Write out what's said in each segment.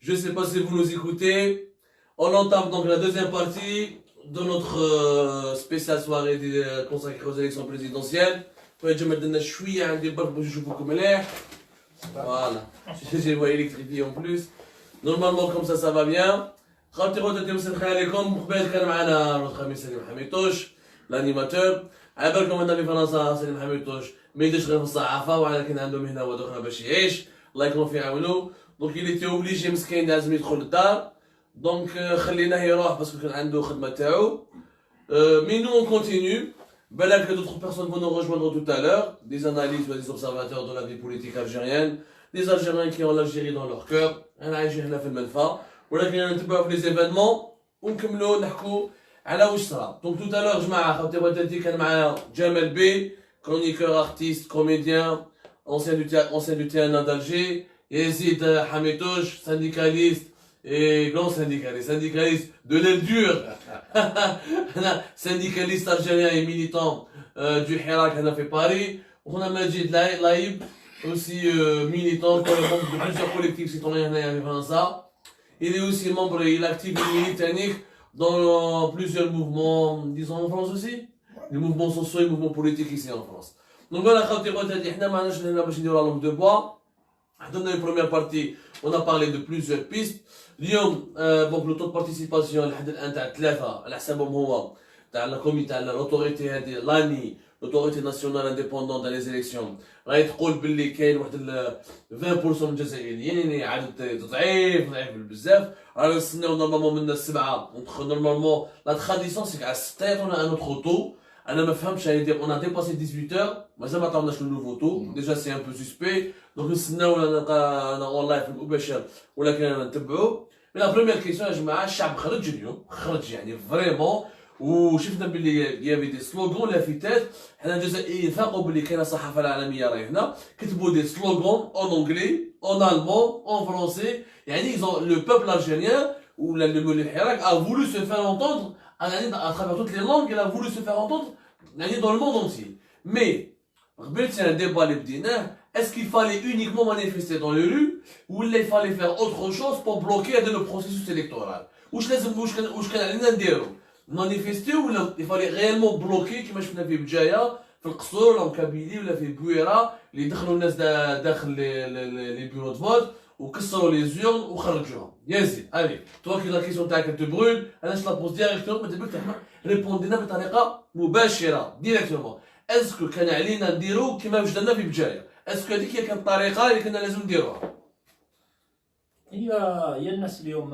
Je ne sais pas si vous nous écoutez. On entame donc la deuxième partie de notre spéciale soirée consacrée aux élections présidentielles. Voilà. J'ai voix électrifiée en plus. Normalement, comme ça va bien. L'animateur. عبالكم ان في فرنسا سليم حميدوش ما يديرش غير في الصحافه ولكن عنده مهنه واخرى باش يعيش الله يكون في عونه دونك il était obligé مسكين لازم يدخل للدار دونك خليناه يروح باسكو كان عنده خدمه تاعو mais nous on continue بالك que d'autres personnes vont nous rejoindre tout à l'heure des analystes ou des observateurs de la vie politique algérienne des Algériens qui ont l'Algérie dans leur cœur انا عايشين هنا في المنفى ولكن نتبعوا في les événements ونكملوا نحكوا على واش صرا دونك tout à l'heure جماعه خاوتي بغيت كان معايا جمال بي chroniqueur artiste comédien ancien du TNA d'Alger Yazid Hamitouch syndicaliste et grand syndicaliste de l'aile dure syndicaliste algérien et militant du Hirak qui a fait Paris on a Majid Laïb aussi militant membre de plusieurs collectifs citoyens en ça il est aussi membre il est actif et militant dans plusieurs mouvements, disons en France aussi, les mouvements sociaux et les mouvements politiques ici en France. Donc voilà, de bois. Dans la première partie, on a parlé de plusieurs pistes. Donc le taux de participation, l'autorité nationale indépendante dans les élections. راهي تقول باللي كاين واحد 20% من الجزائريين عدد ضعيف بزاف رانا نستناو نورمالمون من السبعه نورمالمون لا تراديسيون سي على 6 يعطونا ان اوتر تو انا ما فهمتش اون ا ديباسي 18 مازال ما عطاوناش لو نوفو تو ديجا سي ان بو سوسبي دونك نستناو انا اون لايف مباشر ولكن انا نتبعو مي لا بروميير كيسيون يا جماعه الشعب خرج اليوم خرج يعني فريمون وشفنا باللي يافي دي سلوغون لافتات حنا الجزائريين فاقوا باللي كاينه الصحافه العالميه راهي هنا كتبوا دي سلوغون اون انجلي اون المون اون فرونسي يعني لو بوبل الجيريان ولا le Hirak a voulu se faire entendre à travers toutes les langues il a voulu se faire entendre dans le monde entier mais c'est un débat اللي بديناه est-ce qu'il fallait uniquement manifester dans les rues ou il fallait faire autre chose pour bloquer le processus électoral واش كان علينا نديرو manifester ou il fallait réellement bloquer كما شفنا في بجايه في القصور ولا كابيلي ولا في بويره اللي دخلوا الناس داخل لي بيرو دو فوت وكسروا لي زيون وخرجوهم يزيد الي توا كي لا كيسيون تاعك تبرول انا لا بوز ديريكتور ما تبغيش ريبوندينا بطريقه مباشره ديريكتومون اسكو كان علينا نديرو كما واش درنا في بجايه اسكو هذيك هي كانت الطريقه اللي كنا لازم نديروها هي الناس اليوم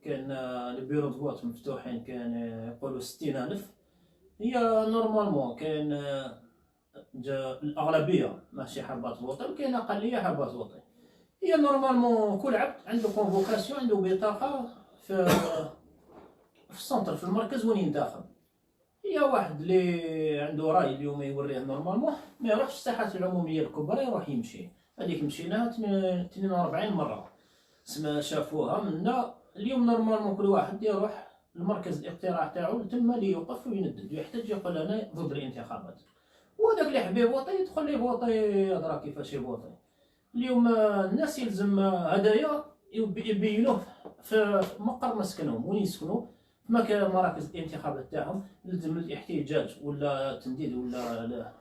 كان البيرو دو فوت مفتوحين كان يقولوا 60000 هي نورمالمون كان الاغلبيه ماشي حربات الوطن كاين اقليه حربات الوطن هي نورمالمون كل عبد عنده كونفوكاسيون عنده بطاقه في السنتر في المركز وين ينتخب هي واحد اللي عنده راي اليوم يوريه نورمالمون ما يروحش الساحات العموميه الكبرى يروح يمشي هذيك مشيناها 42 مره سما شافوها منا اليوم نورمالمون كل واحد يروح المركز الاقتراع تاعو تما اللي يوقف ويندد ويحتاج يقول انا ضد الانتخابات وهذاك اللي حبيب يفوطي يدخل يفوطي ادرا كيفاش يفوطي اليوم الناس يلزم هدايا يبينوه في مقر مسكنهم وين يسكنوا في مراكز الانتخابات تاعهم يلزم الاحتجاج ولا التنديد ولا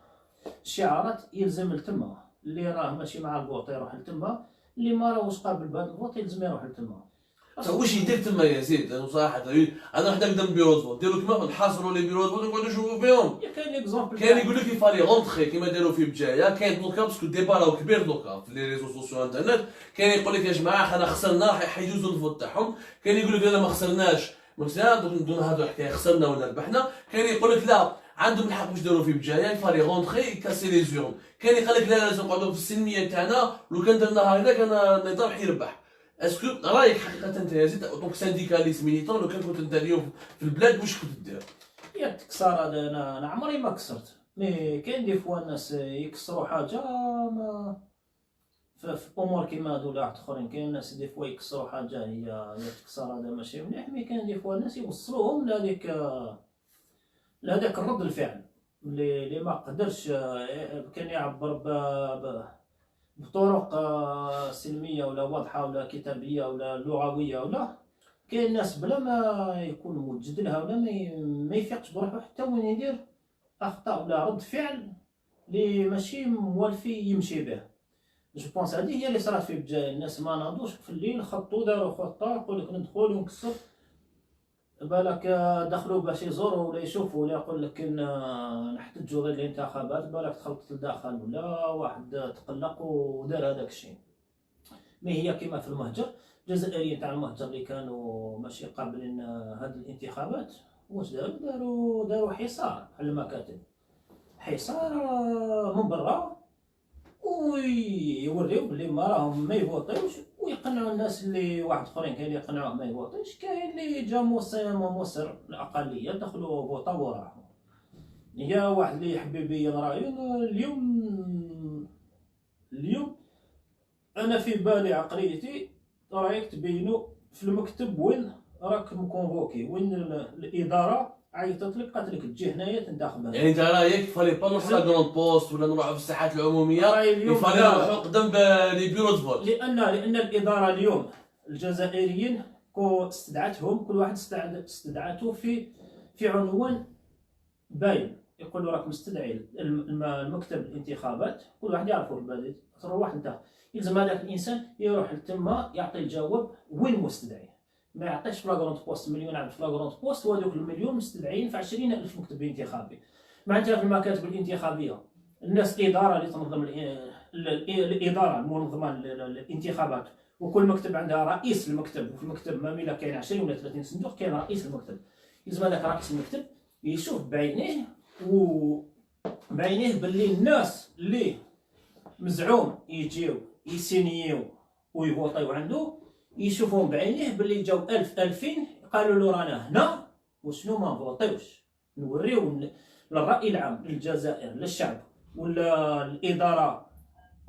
الشعارات يلزم لتما اللي راه ماشي مع الفوط يروح لتما اللي ما راهوش قابل بهذا الفوط يلزم يروح لتما واش يدير تما يا زيد انا صراحه انا حدا نقدم بيرو فوت ديروا كيما نحاصروا لي بيرو فوت ونقعدوا نشوفوا فيهم كاين ليكزومبل كاين يقول لك يفالي رونتري كيما داروا في بجايه كاين دوكا باسكو الديبا راهو كبير دوكا في لي ريزو سوسيو انترنت كاين يقول لك يا جماعه حنا خسرنا حيجوزوا الفوت تاعهم كاين يقول لك لا ما خسرناش دون هذا الحكايه خسرنا ولا ربحنا كاين يقول لك لا عندهم الحق واش داروا في بجايه يفالي رونتري يكاسي لي زيون كاين يقول لك لا لازم نقعدوا في السلميه تاعنا لو كان درنا هكذا كان النظام حيربح اسكو رايك حقيقه انت يا زيد دونك سانديكاليست ميليتون لو كان كنت انت اليوم في البلاد واش كنت دير؟ يا التكسار هذا انا عمري ما كسرت مي كاين دي فوا الناس يكسروا حاجه ما في امور كيما هادو ولا اخرين كاين الناس دي فوا يكسروا حاجه هي التكسار هذا ماشي مليح مي كاين دي فوا الناس يوصلوهم لهذاك الرد الفعل اللي ما قدرش كان يعبر بطرق سلميه ولا واضحه ولا كتابيه ولا لغويه ولا. كاين ناس بلا ما يكون موجد لها ولا ما يفيقش بروحو حتى وين يدير اخطاء ولا رد فعل اللي ماشي موالفي يمشي به. جو بونس هذه هي اللي صرات في بجايه الناس، ما ناضوش في الليل خطوا داروا خطه يقول لك ندخل ونكسر. بالك دخلوا باش يزوروا ولا يشوفوا ولا يقول لك نحتجوا ضد الانتخابات، بالك تخلطت لداخل ولا واحد تقلق ودار هذاك الشيء. ما هي كما في المهجر الجزائريين تاع المهجر اللي كانوا ماشي قابلين هذه الانتخابات، واش داروا حصار على المكاتب، حصار من برا، ويوريو بلي ما راهم ما يفوتيوش، ويقنعوا الناس اللي واحد اخرين كاين اللي يقنعوهم ما يفوتيش، كاين اللي جا مصر الاقليه دخلوا فوطا وراحوا. هي واحد اللي يحب يبين رايه. اليوم انا في بالي عقليتي رايك تبينوا في المكتب وين راك مكونفوكي، وين الاداره عيطت لك قالت لك تجي هنايا تنتخب. يعني انت رايك فالي با نروح لا جراند بوست ولا نروحوا في الساحات العموميه، رايي اليوم فالي نروحوا قدام لي بيرو دو فوت. لان الاداره اليوم الجزائريين استدعتهم، كل واحد استدعته في عنوان باين، يقول له راك مستدعي المكتب الانتخابات، كل واحد يعرفه البلد، تروح انت يلزم هذاك الانسان يروح لتما يعطي الجواب وين مستدعي، ما يعطيش في لاكروند بوست مليون عبد في لاكروند بوست، وهذوك المليون مستدعيين في 20,000 مكتب انتخابي. معناتها في المكاتب الانتخابيه الناس اداره اللي تنظم الاداره المنظمه للانتخابات، وكل مكتب عندها رئيس المكتب، وفي المكتب ما ميلا كاين 20 ولا 30 صندوق كاين رئيس المكتب، يلزم هذاك رئيس المكتب يشوف بعينيه باللي الناس اللي مزعوم يجيو يسينيو ويفوطيو عنده يشوفهم بعينيه باللي جاو 1000 2000 قالوا له رانا هنا وشنو ما فوطيوش. نوريو للرأي العام للجزائر للشعب ولا الإدارة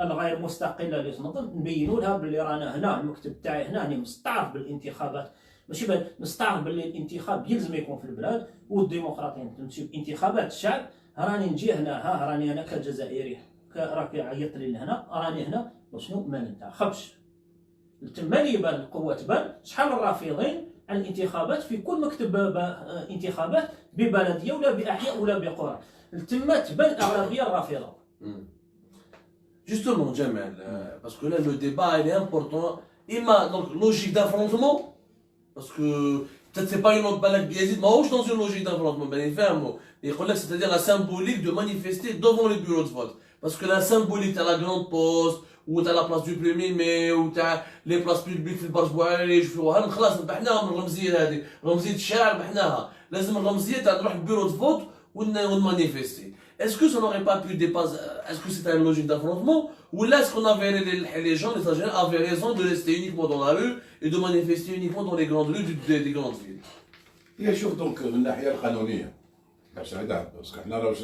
الغير مستقلة اللي تنظم، نبينوا لها باللي رانا هنا المكتب تاعي هنا راني مستعرف بالانتخابات، ماشي مستعرف باللي الانتخاب يلزم يكون في البلاد والديمقراطية تمشي بانتخابات الشعب. راني نجي هنا، راني انا كجزائري راك عيط لي لهنا، راني هنا وشنو ما ننتخبش. تما لي يبان القوه، تبان شحال الرافضين عن الانتخابات في كل مكتب انتخابات ببلديه ولا باحياء ولا بقرى، تما تبان الاغلبيه الرافضه. Justement, Jamel, parce que là le débat il est important. Ima, donc logique d'affrontement, parce que peut-être c'est pas une autre balade biaisée, mais je dans une logique d'affrontement, ben il fait un mot. Et c'est-à-dire la symbolique de manifester devant les bureaux de vote. Parce que la symbolique, t'as la grande poste, ou t'as la place du 1er mai, ou t'as les places publiques في البرج بوعريش في وهرم، خلاص ربحناها من الرمزيه هذه، رمزيه الشارع ربحناها، لازم الرمزيه تاع نروح البيرو دو فوت ونمانيفيستي. Est-ce que ça n'aurait pas pu dépasser, est-ce que c'était une logique d'affrontement, ou là est-ce qu'on avait les gens, les Algériens avaient raison de rester uniquement dans la rue et de manifester uniquement dans les grandes rues des grandes villes. هي شوف دونك من الناحيه القانونيه باش نعرف، باسكو حنا راه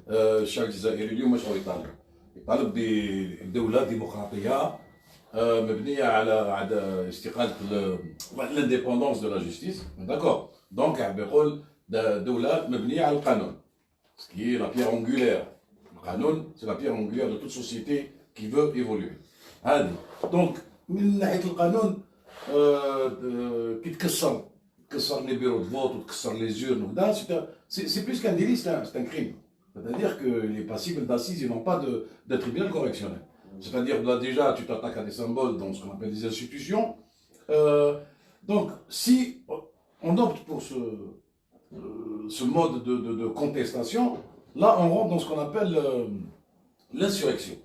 الشعب الجزائري اليوم واش هو يطالب بدوله ديمقراطيه مبنيه على استقاله الانديبوندونس دو لا جوستيس، داكور. دونك يحب يقول دوله مبنيه على القانون، سكي لا بيير انغولير. القانون سي لا بيير انغولير دو توت سوسيتي كي فو ايفولوي. هذه دونك من ناحيه القانون كي تكسر les bureaux de vote ou تكسر les urnes, c'est plus qu'un délit, c'est un crime. C'est-à-dire que les passibles d'assises, ils n'ont pas de tribunal correctionnel. C'est-à-dire là déjà, tu t'attaques à des symboles dans ce qu'on appelle des institutions. Donc, si on opte pour ce mode de contestation, là, on rentre dans ce qu'on appelle l'insurrection.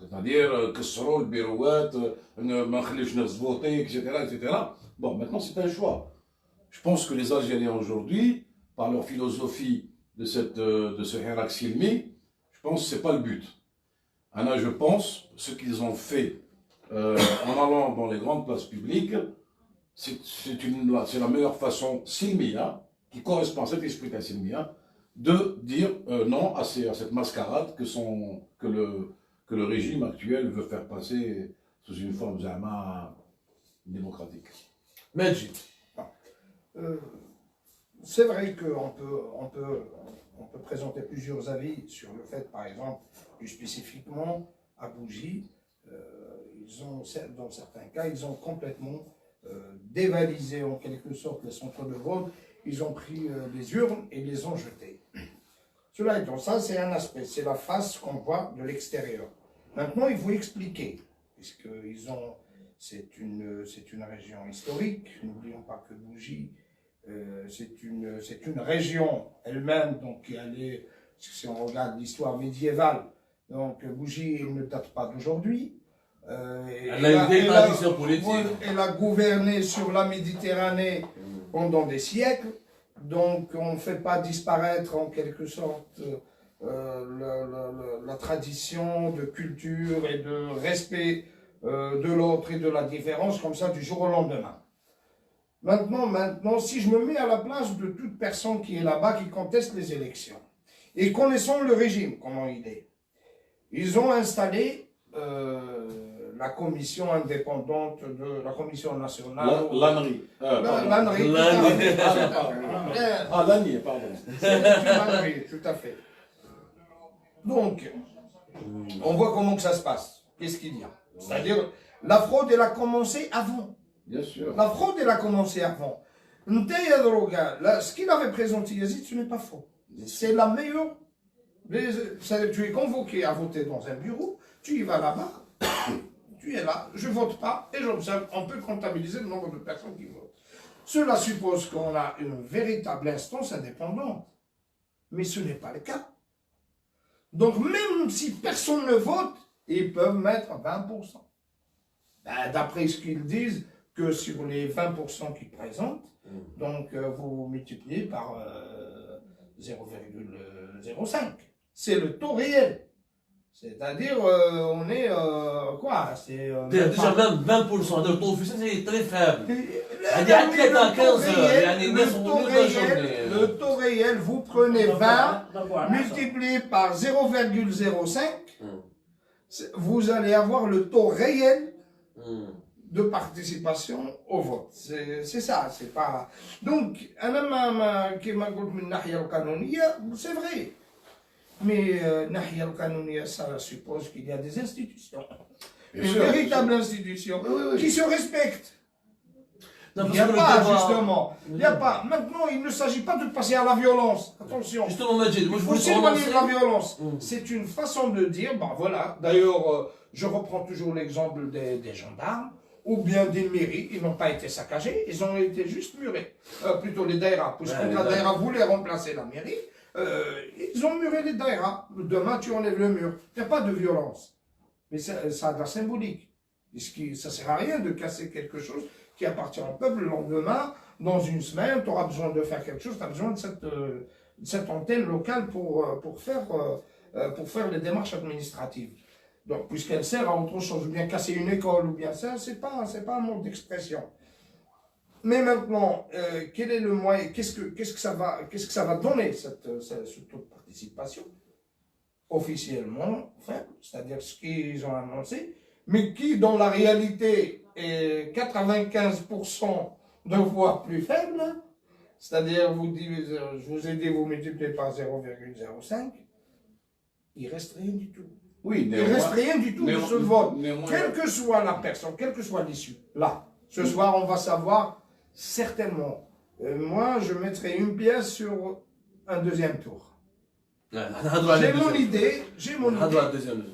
C'est-à-dire كسروا البيروات، ما نخليوش ناس voter, etc., etc. Bon, maintenant, c'est un choix. Je pense que les Algériens aujourd'hui, par leur philosophie de ce hirak silmi, je pense que ce n'est pas le but. Anna, je pense, ce qu'ils ont fait en allant dans les grandes places publiques, c'est la meilleure façon silmia, qui correspond à cet esprit silmia, de dire non à cette mascarade que le régime actuel veut faire passer sous une forme démocratique. Majid. C'est vrai qu'on peut présenter plusieurs avis sur le fait, par exemple, plus spécifiquement à Bougie, dans certains cas, ils ont complètement dévalisé en quelque sorte les centres de vote. Ils ont pris les urnes et les ont jetées. Cela étant, ça c'est un aspect, c'est la face qu'on voit de l'extérieur. Maintenant, il faut expliquer, puisque c'est une région historique. N'oublions pas que Bougie, c'est une région elle-même, donc qui allait, si on regarde l'histoire médiévale, donc Bougie ne date pas d'aujourd'hui. Elle a une vieille tradition politique. Elle a gouverné sur la Méditerranée pendant des siècles. Donc, on ne fait pas disparaître en quelque sorte la tradition de culture et de respect de l'autre et de la différence comme ça du jour au lendemain. Maintenant, si je me mets à la place de toute personne qui est là-bas, qui conteste les élections, et connaissant le régime, comment il est, ils ont installé la commission indépendante de la commission nationale. L'ANRI. L'ANRI. L'ANRI, pardon. C'est l'ANRI, tout à fait. Donc, on voit comment que ça se passe. Qu'est-ce qu'il y a? C'est-à-dire, la fraude, elle a commencé avant. Bien sûr. La fraude, elle a commencé avant. Nteya Droga, ce qu'il avait présenté Yazid, ce n'est pas faux. C'est la meilleure. Tu es convoqué à voter dans un bureau, tu y vas là-bas, tu es là, je ne vote pas et j'observe, on peut comptabiliser le nombre de personnes qui votent. Cela suppose qu'on a une véritable instance indépendante. Mais ce n'est pas le cas. Donc même si personne ne vote, ils peuvent mettre 20%. Ben, d'après ce qu'ils disent, que sur les 20% qu'ils présentent, donc vous multipliez par 0,05. C'est le taux réel. C'est-à-dire, on est quoi? C'est déjà même 20%, le taux officiel c'est très faible. Le taux réel, vous prenez 20, multiplié par 0,05, vous allez avoir le taux réel de participation au vote. C'est ça, c'est pas... Donc, c'est vrai. Mais ça suppose qu'il y a des institutions. Une véritable institution qui se respecte. Il n'y a pas, justement. Il n'y a pas. Maintenant, il ne s'agit pas de passer à la violence. Attention. Justement, Majid, moi je Il faut voulais s'éloigner de la commencer. violence. C'est une façon de dire, ben voilà. D'ailleurs, je reprends toujours l'exemple des gendarmes ou bien des mairies. Ils n'ont pas été saccagés, ils ont été juste murés. Plutôt les daïras. Puisque la daïra voulait remplacer la mairie, ils ont muré les daïras. Demain, tu enlèves le mur. Il n'y a pas de violence. Mais ça a de la symbolique. Ça ne sert à rien de casser quelque chose qui appartient au peuple. Le lendemain, dans une semaine, tu auras besoin de faire quelque chose, tu as besoin de cette antenne locale pour faire les démarches administratives. Donc, puisqu'elle sert à autre chose, ou bien casser une école, ou bien ça, c'est pas un mode d'expression. Mais maintenant, quel est le moyen, qu'est-ce que ça va donner, ce taux de participation? Officiellement faible, c'est-à-dire ce qu'ils ont annoncé, mais qui, dans la réalité, est 95% de voix plus faible, c'est-à-dire, je vous ai dit, vous multipliez par 0,05, il reste rien du tout. Oui, il reste rien du tout de ce vote. Quelle que soit la personne, quelle que soit l'issue, là, ce soir, on va savoir certainement. Moi, je mettrai une pièce sur un deuxième tour. J'ai mon idée,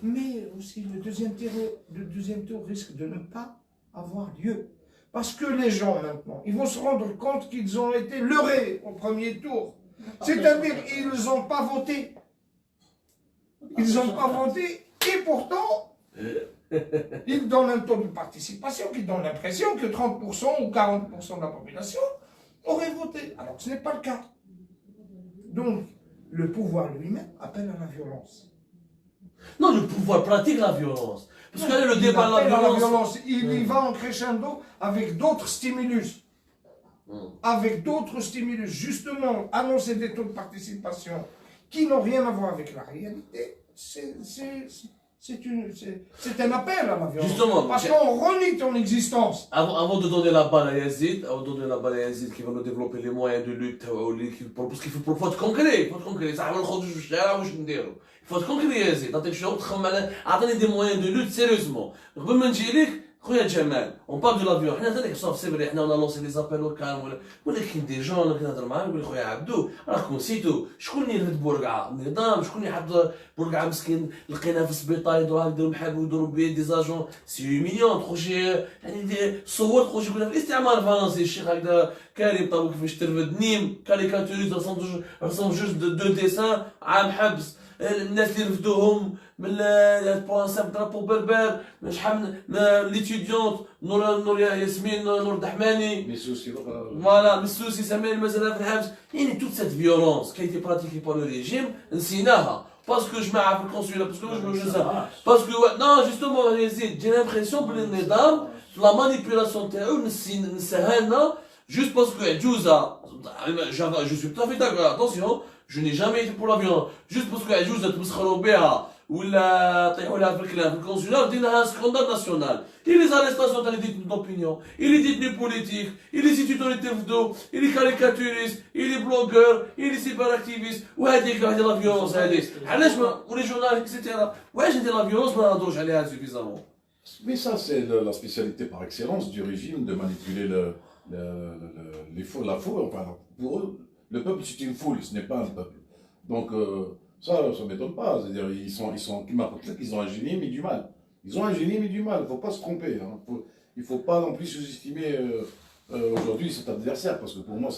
mais aussi le deuxième tour risque de ne pas avoir lieu. Parce que les gens maintenant, ils vont se rendre compte qu'ils ont été leurrés au premier tour. C'est-à-dire qu'ils n'ont pas voté. Ils n'ont pas voté et pourtant, ils donnent un taux de participation qui donne l'impression que 30% ou 40% de la population aurait voté. Alors que ce n'est pas le cas. Donc, le pouvoir lui-même appelle à la violence. Non, le pouvoir pratique la violence. Parce que le débat de la violence... Il y va en crescendo avec d'autres stimulus. Avec d'autres stimulus. Justement, annoncer des taux de participation qui n'ont rien à voir avec la réalité, c'est un appel à la violence. Justement, Parce qu'on renie ton existence. avant de donner la balle à Yazid, qui va nous développer les moyens de lutte, parce qu'il faut être concret, ça va il faut être concret Yazid, أعطيني des moyens de lutte sérieusement. قبل ما نجي لك خويا جمال اون بار دو لافيون حنا ثاني صافي سي فري حنا ولا لونسي لي زابيل وكان ولكن دي جون انا كنهضر معاهم نقول خويا عبدو راكم نسيتو شكون اللي يرفد بورقعه النظام شكون اللي حط بورقعه مسكين لقيناه في السبيطار يدوروا يديروا محاب ويدوروا بيه دي زاجون سي مليون تخرج يعني صور تخرج يقول في الاستعمار الفرنسي الشيخ هكذا كريم طابو كيفاش ترفد نيم كاريكاتوريز رسم جوج دو ديسان عام حبس الناس اللي رفدوهم من بوان سامبل درابو بربر شحال من ليتيديونت نور ياسمين نور الدحماني مسوسي فوالا مسوسي سامي مازال في الحبس يعني توت سيت فيولونس كي تي براتيكي بار لو ريجيم نسيناها باسكو جماعه في الكونسولا باسكو نو جوستومون يزيد جي لامبرسيون بلي النظام لا مانيبيولاسيون تاعو نساها لنا juste parce que Adjouza, je suis tout à fait d'accord, attention, je n'ai jamais été pour la violence, juste parce que Adjouza تمسخروا بها ولا طيحوا لها في الكلام في الكونسولا ودينا سكوندال ناسيونال. Il les arrestations تاع les détenus d'opinion, il est détenu politique, il est étudiant dans les TFDO, il est caricaturiste, il est blogueur, il est cyberactiviste, وهذيك واحد لا فيولونس هذيك. علاش ولي جورنال اكسيتيرا واش هذه لا فيولونس ما نهضروش عليها سوفيزامون. Mais ça, c'est la spécialité par excellence du régime de manipuler la foule. Enfin, pour eux, le peuple, c'est une foule, ce n'est pas un peuple. Donc, ça ne m'étonne pas. C'est-à-dire, ils ont un génie, mais du mal. Ils ont un génie, mais du mal. Il ne faut pas se tromper. Hein. Il ne faut pas non plus sous-estimer aujourd'hui cet adversaire, parce que pour moi,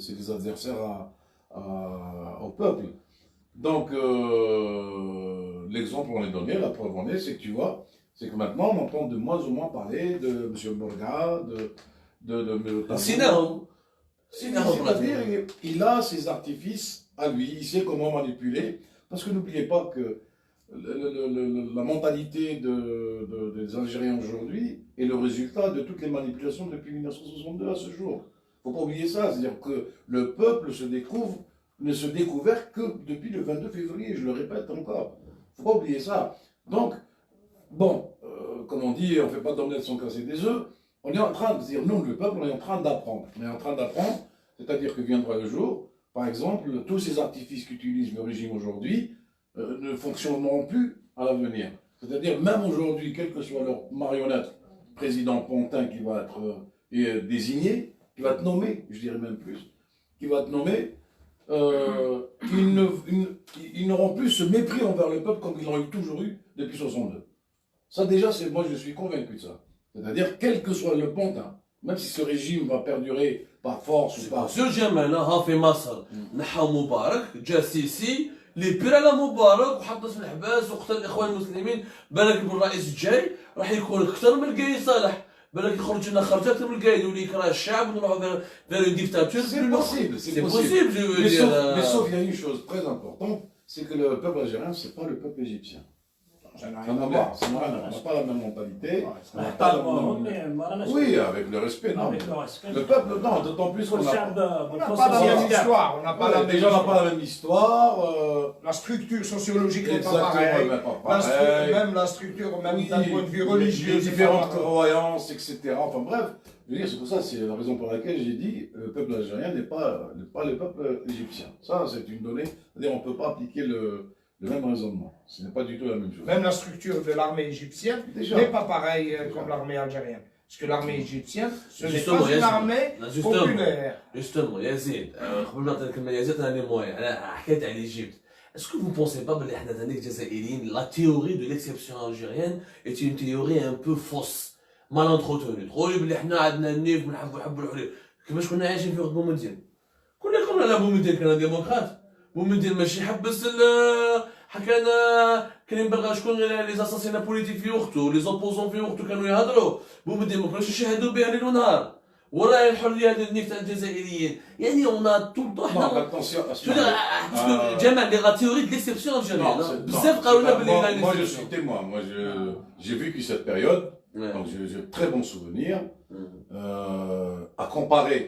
c'est des adversaires au peuple. Donc, l'exemple on est donné, la preuve en est, c'est que tu vois, c'est que maintenant on entend de moins en moins parler de M. Borga, c'est-à-dire il a ses artifices à lui, il sait comment manipuler, parce que n'oubliez pas que la mentalité des Algériens aujourd'hui est le résultat de toutes les manipulations depuis 1962 à ce jour. Il ne faut pas oublier ça, c'est-à-dire que le peuple ne se découvert que depuis le 22 février, je le répète encore. Il ne faut pas oublier ça. Donc, bon, comme on dit, on ne fait pas d'omelette sans casser des œufs. On est en train de dire, nous, le peuple, on est en train d'apprendre. On est en train d'apprendre, c'est-à-dire que viendra le jour, par exemple, tous ces artifices qu'utilise le régime aujourd'hui ne fonctionneront plus à l'avenir. C'est-à-dire, même aujourd'hui, quel que soit leur marionnette, président Pontin qui va être désigné, qui va être nommé, je dirais même plus, qui va être nommé, ils n'auront plus ce mépris envers le peuple comme ils l'ont toujours eu depuis 62. Ça déjà, moi je suis convaincu de ça. C'est-à-dire, quel que soit le pontin, même si ce régime va perdurer par force ou par... سو جمال ها في مصر نحاو مبارك جا السيسي اللي بير على مبارك وحط في الحباس وقتل الاخوان المسلمين بالك بالرئيس الجاي راح يكون اكثر من القايد صالح بالك يخرج لنا خرجات اكثر من القايد واللي يكره الشعب ونروحوا vers une dictature. C'est possible, c'est possible, je veux dire. Mais sauf il y a une chose très importante, c'est que le peuple algérien, c'est pas le peuple égyptien. Ça n'a rien à voir, on n'a pas la même mentalité. Oui, avec le respect, non. Le peuple, non, d'autant plus qu'on n'a pas la même histoire. On n'a pas la même déjà, on n'a pas la même histoire. La structure sociologique n'est pas pareille. Même la structure, même d'un point de vue religieux. Les différentes croyances, etc. Enfin bref, je veux dire, c'est pour ça, c'est la raison pour laquelle j'ai dit le peuple algérien n'est pas le peuple égyptien. Ça, c'est une donnée. C'est-à-dire, on ne peut pas appliquer le même raisonnement. Ce n'est pas du tout la même chose. Même la structure de l'armée égyptienne n'est pas pareille comme l'armée algérienne. Parce que l'armée égyptienne, ce n'est pas une armée populaire. Justement, Yazid, قبل ما نعطي الكلمة يزيد أنا موي أنا حكيت على l'Égypte. Est-ce que vous ne pensez pas que احنا ثاني الجزائريين la théorie de l'exception algérienne est une théorie un peu fausse, mal entretenue. تقولي بلي احنا عندنا النيف ونحبوا الحرية. كيفاش كنا عايشين في وقت بومدين؟ كنا قلنا لا بومدين كان ديمقراط. بومدين ماشي حبس حكانا كاين بلغا شكون لي زاساسينا بوليتيك في وقته لي زوبوزون في وقته كانوا يهضروا بومدين ما كانوش يشاهدوا بها ليل ونهار وراي الحريه ديال النفط الجزائريين يعني اون تو حنا جمال لا تيوري دو ليكسيبسيون الجيريان بزاف قالوا لنا بلي moi je suis témoin, moi j'ai vécu cette période, donc j'ai très bons souvenirs à comparer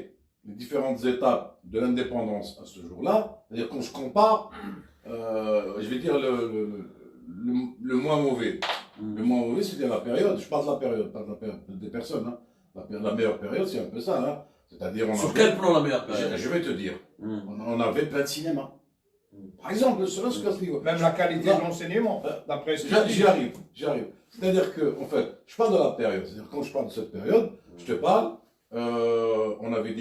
les différentes étapes de l'indépendance à ce jour-là, c'est-à-dire quand je compare, je vais dire le moins mauvais. Le moins mauvais, c'était la période. Je parle de la période, pas de la période des personnes. Hein. La meilleure période, c'est un peu ça. Hein. C'est-à-dire, Sur quel plan la meilleure période? je vais te dire, on avait plein de cinéma. Par exemple, serait-ce qu'à ce niveau. Même la qualité de l'enseignement, d'après ce que J'y arrive. C'est-à-dire que, en fait, je parle de la période. C'est-à-dire, quand je parle de cette période, je te parle, on avait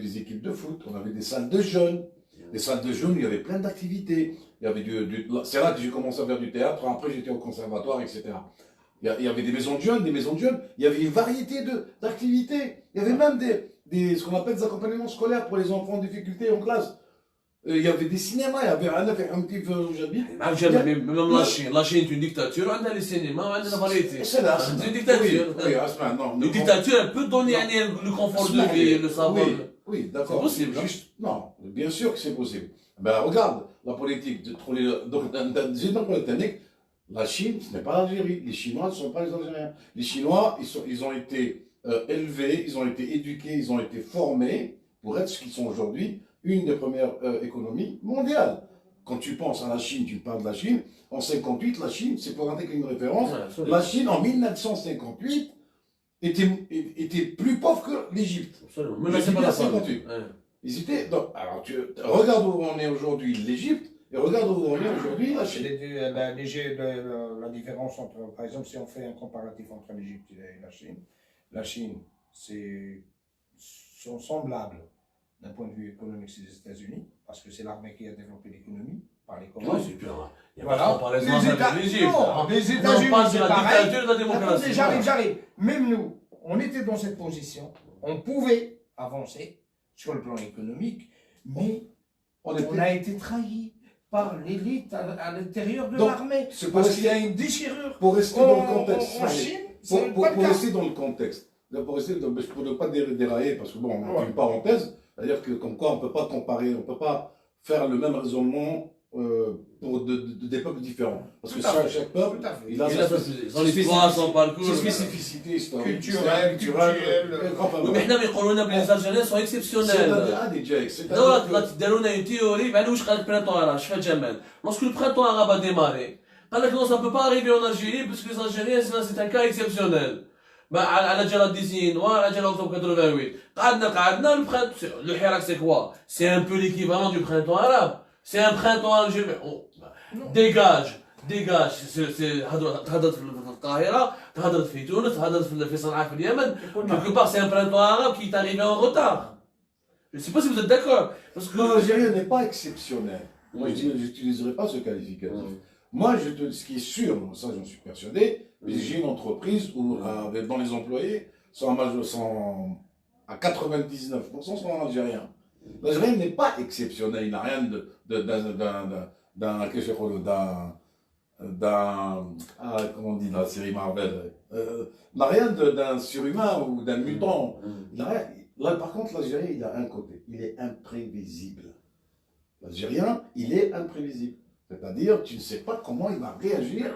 des équipes de foot, on avait des salles de jeunes. Les salles de jeunes, il y avait plein d'activités. Il y avait c'est là que j'ai commencé à faire du théâtre. Après, j'étais au conservatoire, etc. Il y avait des maisons de jeunes, Il y avait une variété d'activités. Il y avait même ce qu'on appelle des accompagnements scolaires pour les enfants en difficulté en classe. Il y avait des cinémas, il y avait un petit peu où j'habite. Même la Chine est une dictature, on a les cinémas, on a la variété. C'est là. C'est une dictature. Non. Une dictature, elle peut donner le confort de vie, le savoir. Oui, d'accord. C'est possible. Non, bien sûr que c'est possible. Ben regarde, la politique britannique, la Chine, ce n'est pas l'Algérie. Les Chinois ne sont pas les Algériens. Les Chinois, ils ont été élevés, ils ont été éduqués, ils ont été formés pour être ce qu'ils sont aujourd'hui, une des premières économies mondiales. Quand tu penses à la Chine, tu parles de la Chine, en 58, la Chine, c'est pour indiquer une référence, la Chine en 1958 était plus pauvre que l'Égypte. Absolument. Mais là, c'est pas la 58. Ils étaient. Donc, alors, regarde où on est aujourd'hui, l'Égypte, et regarde où on est aujourd'hui, la Chine. La différence entre, par exemple, si on fait un comparatif entre l'Égypte et la Chine, sont semblables d'un point de vue économique, c'est les États-Unis, parce que c'est l'armée qui a développé l'économie, par les communs. Oui, c'est pire. Il y a Voilà. pas de comparaison avec l'Égypte. Non, les États-Unis, on parle de c'est la pareil. dictature et de la démocratie. Attendez, j'arrive. Même nous, on était dans cette position, on pouvait avancer sur le plan économique, mais on a été trahi par l'élite à l'intérieur de l'armée. Parce qu'il y a une déchirure. Pour rester dans le contexte. En Chine, pour rester dans le contexte. Pour ne pas dérailler, parce que bon, on a une parenthèse, c'est-à-dire que comme quoi on ne peut pas comparer, on ne peut pas faire le même raisonnement pour des peuples différents. Parce que chaque peuple, il a son histoire, son parcours. ses spécificités historiques, culturelles. Mais حنا يقولوا لنا بلي الجزائريين sont exceptionnels. دابا داروا لنا une théorie بعد واش قال البرينتون arabe شفا جمال. Lorsque le printemps arabe a démarré, قال لك non, ça ne peut pas arriver en Algérie parce que les Algériens c'est un cas exceptionnel. على جال 19 وعلى جال octobre 88 قعدنا le Hirak c'est quoi? C'est un peu l'équivalent du printemps arabe. C'est un printemps algérien. dégage تهضرت في القاهرة تهضرت في تونس تهضرت في صنعاء في اليمن quelque part c'est un printemps arabe qui est arrivé en retard. Je ne sais pas si vous êtes d'accord parce que l'Algérien n'est pas exceptionnel. Moi je n'utiliserai pas ce qualificatif. Moi ce qui est sûr, ça j'en suis persuadé, j'ai une entreprise où dans les employés sont à 99% sont algériens. L'Algérien n'est pas exceptionnel, il n'a rien comment on dit dans la série Marvel, n'a rien d'un surhumain ou d'un mutant. Là, par contre, l'Algérien, il a un côté, il est imprévisible. L'Algérien, il est imprévisible. C'est-à-dire, tu ne sais pas comment il va réagir,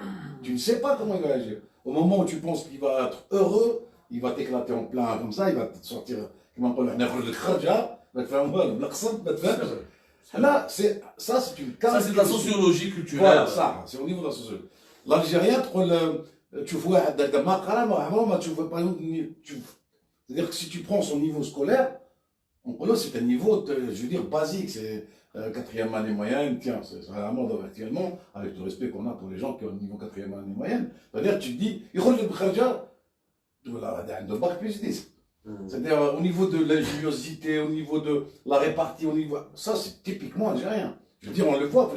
Au moment où tu penses qu'il va être heureux, il va t'éclater en plein comme ça, il va te sortir, là, ça c'est une carte. Ça c'est de la sociologie culturelle. Voilà, ça, c'est au niveau de la sociologie. L'Algérien, tu vois, c'est-à-dire que si tu prends son niveau scolaire, c'est un niveau, je veux dire, basique, c'est 4e année moyenne, tiens, c'est à la mode actuellement, avec le respect qu'on a pour les gens qui ont le niveau 4e année moyenne. C'est-à-dire, tu te dis, il roule le Bkharja, de bac plus 10. C'est-à-dire au niveau de l'ingéniosité, au niveau de la répartie, ça c'est typiquement algérien. Je veux dire, on le voit,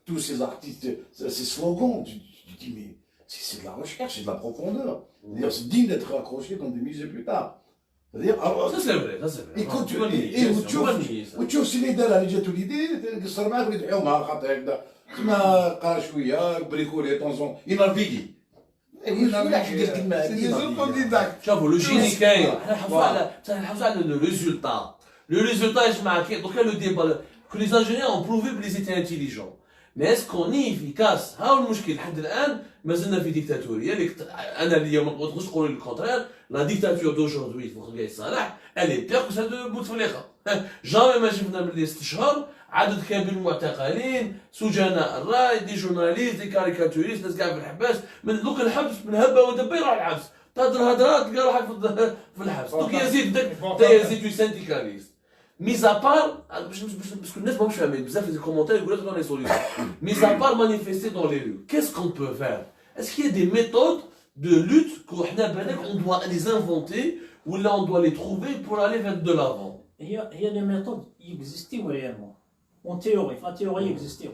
tous ces artistes, ces slogans, tu dis, mais c'est de la recherche, c'est de la profondeur. C'est-à-dire, c'est digne d'être accroché dans des musées plus tard. C'est-à-dire, ça c'est vrai. Et quand tu وتشوف سي دار اللي جاتو ليدي قصر معاك وليد حومه خاطر هكذا كما قرا شويه بريكولي طونسون ينافيغي C'est des autodidactes. شوفوا لو جيني كاين نحافظوا على لو ريزولتا. Le résultat est marqué. Donc, le débat, que les Algériens ont prouvé qu'ils étaient intelligents. Mais est-ce qu'on est efficace? ها هو المشكل لحد الآن ما زلنا في ديكتاتورية. أنا اليوم ما نقدرش نقول الكونترير. La dictature d'aujourd'hui, pour Gaye Salah, elle est pire que celle de Bouteflika. Jamais ما شفنا باللي 6 شهور عدد كبير من المعتقلين، سجناء الراي، دي جورناليست، دي كاريكاتوريست، ناس قاعد في الحباس، من دوك الحبس من هبه ودبه يروح الحبس، تهضر هضرات تلقى روحك في الحبس، دوك يزيد دا يزيد سينديكاليست. ميز ابار باش الناس ماهمش فاهمين بزاف في الكومونتير يقول لك دون لي سوليسيون. ميز ابار مانيفيستي دون لي ريو، كيس كون بو فير؟ اسكو يا دي ميثود دو لوت كو حنا بالك اون دوا لي انفونتي ولا اون دوا لي تروفي بور الي فير دو لافون؟ هي لي ميثود يكزيستيو ريالمون اون تيوري، في تيوري يكزيستيو.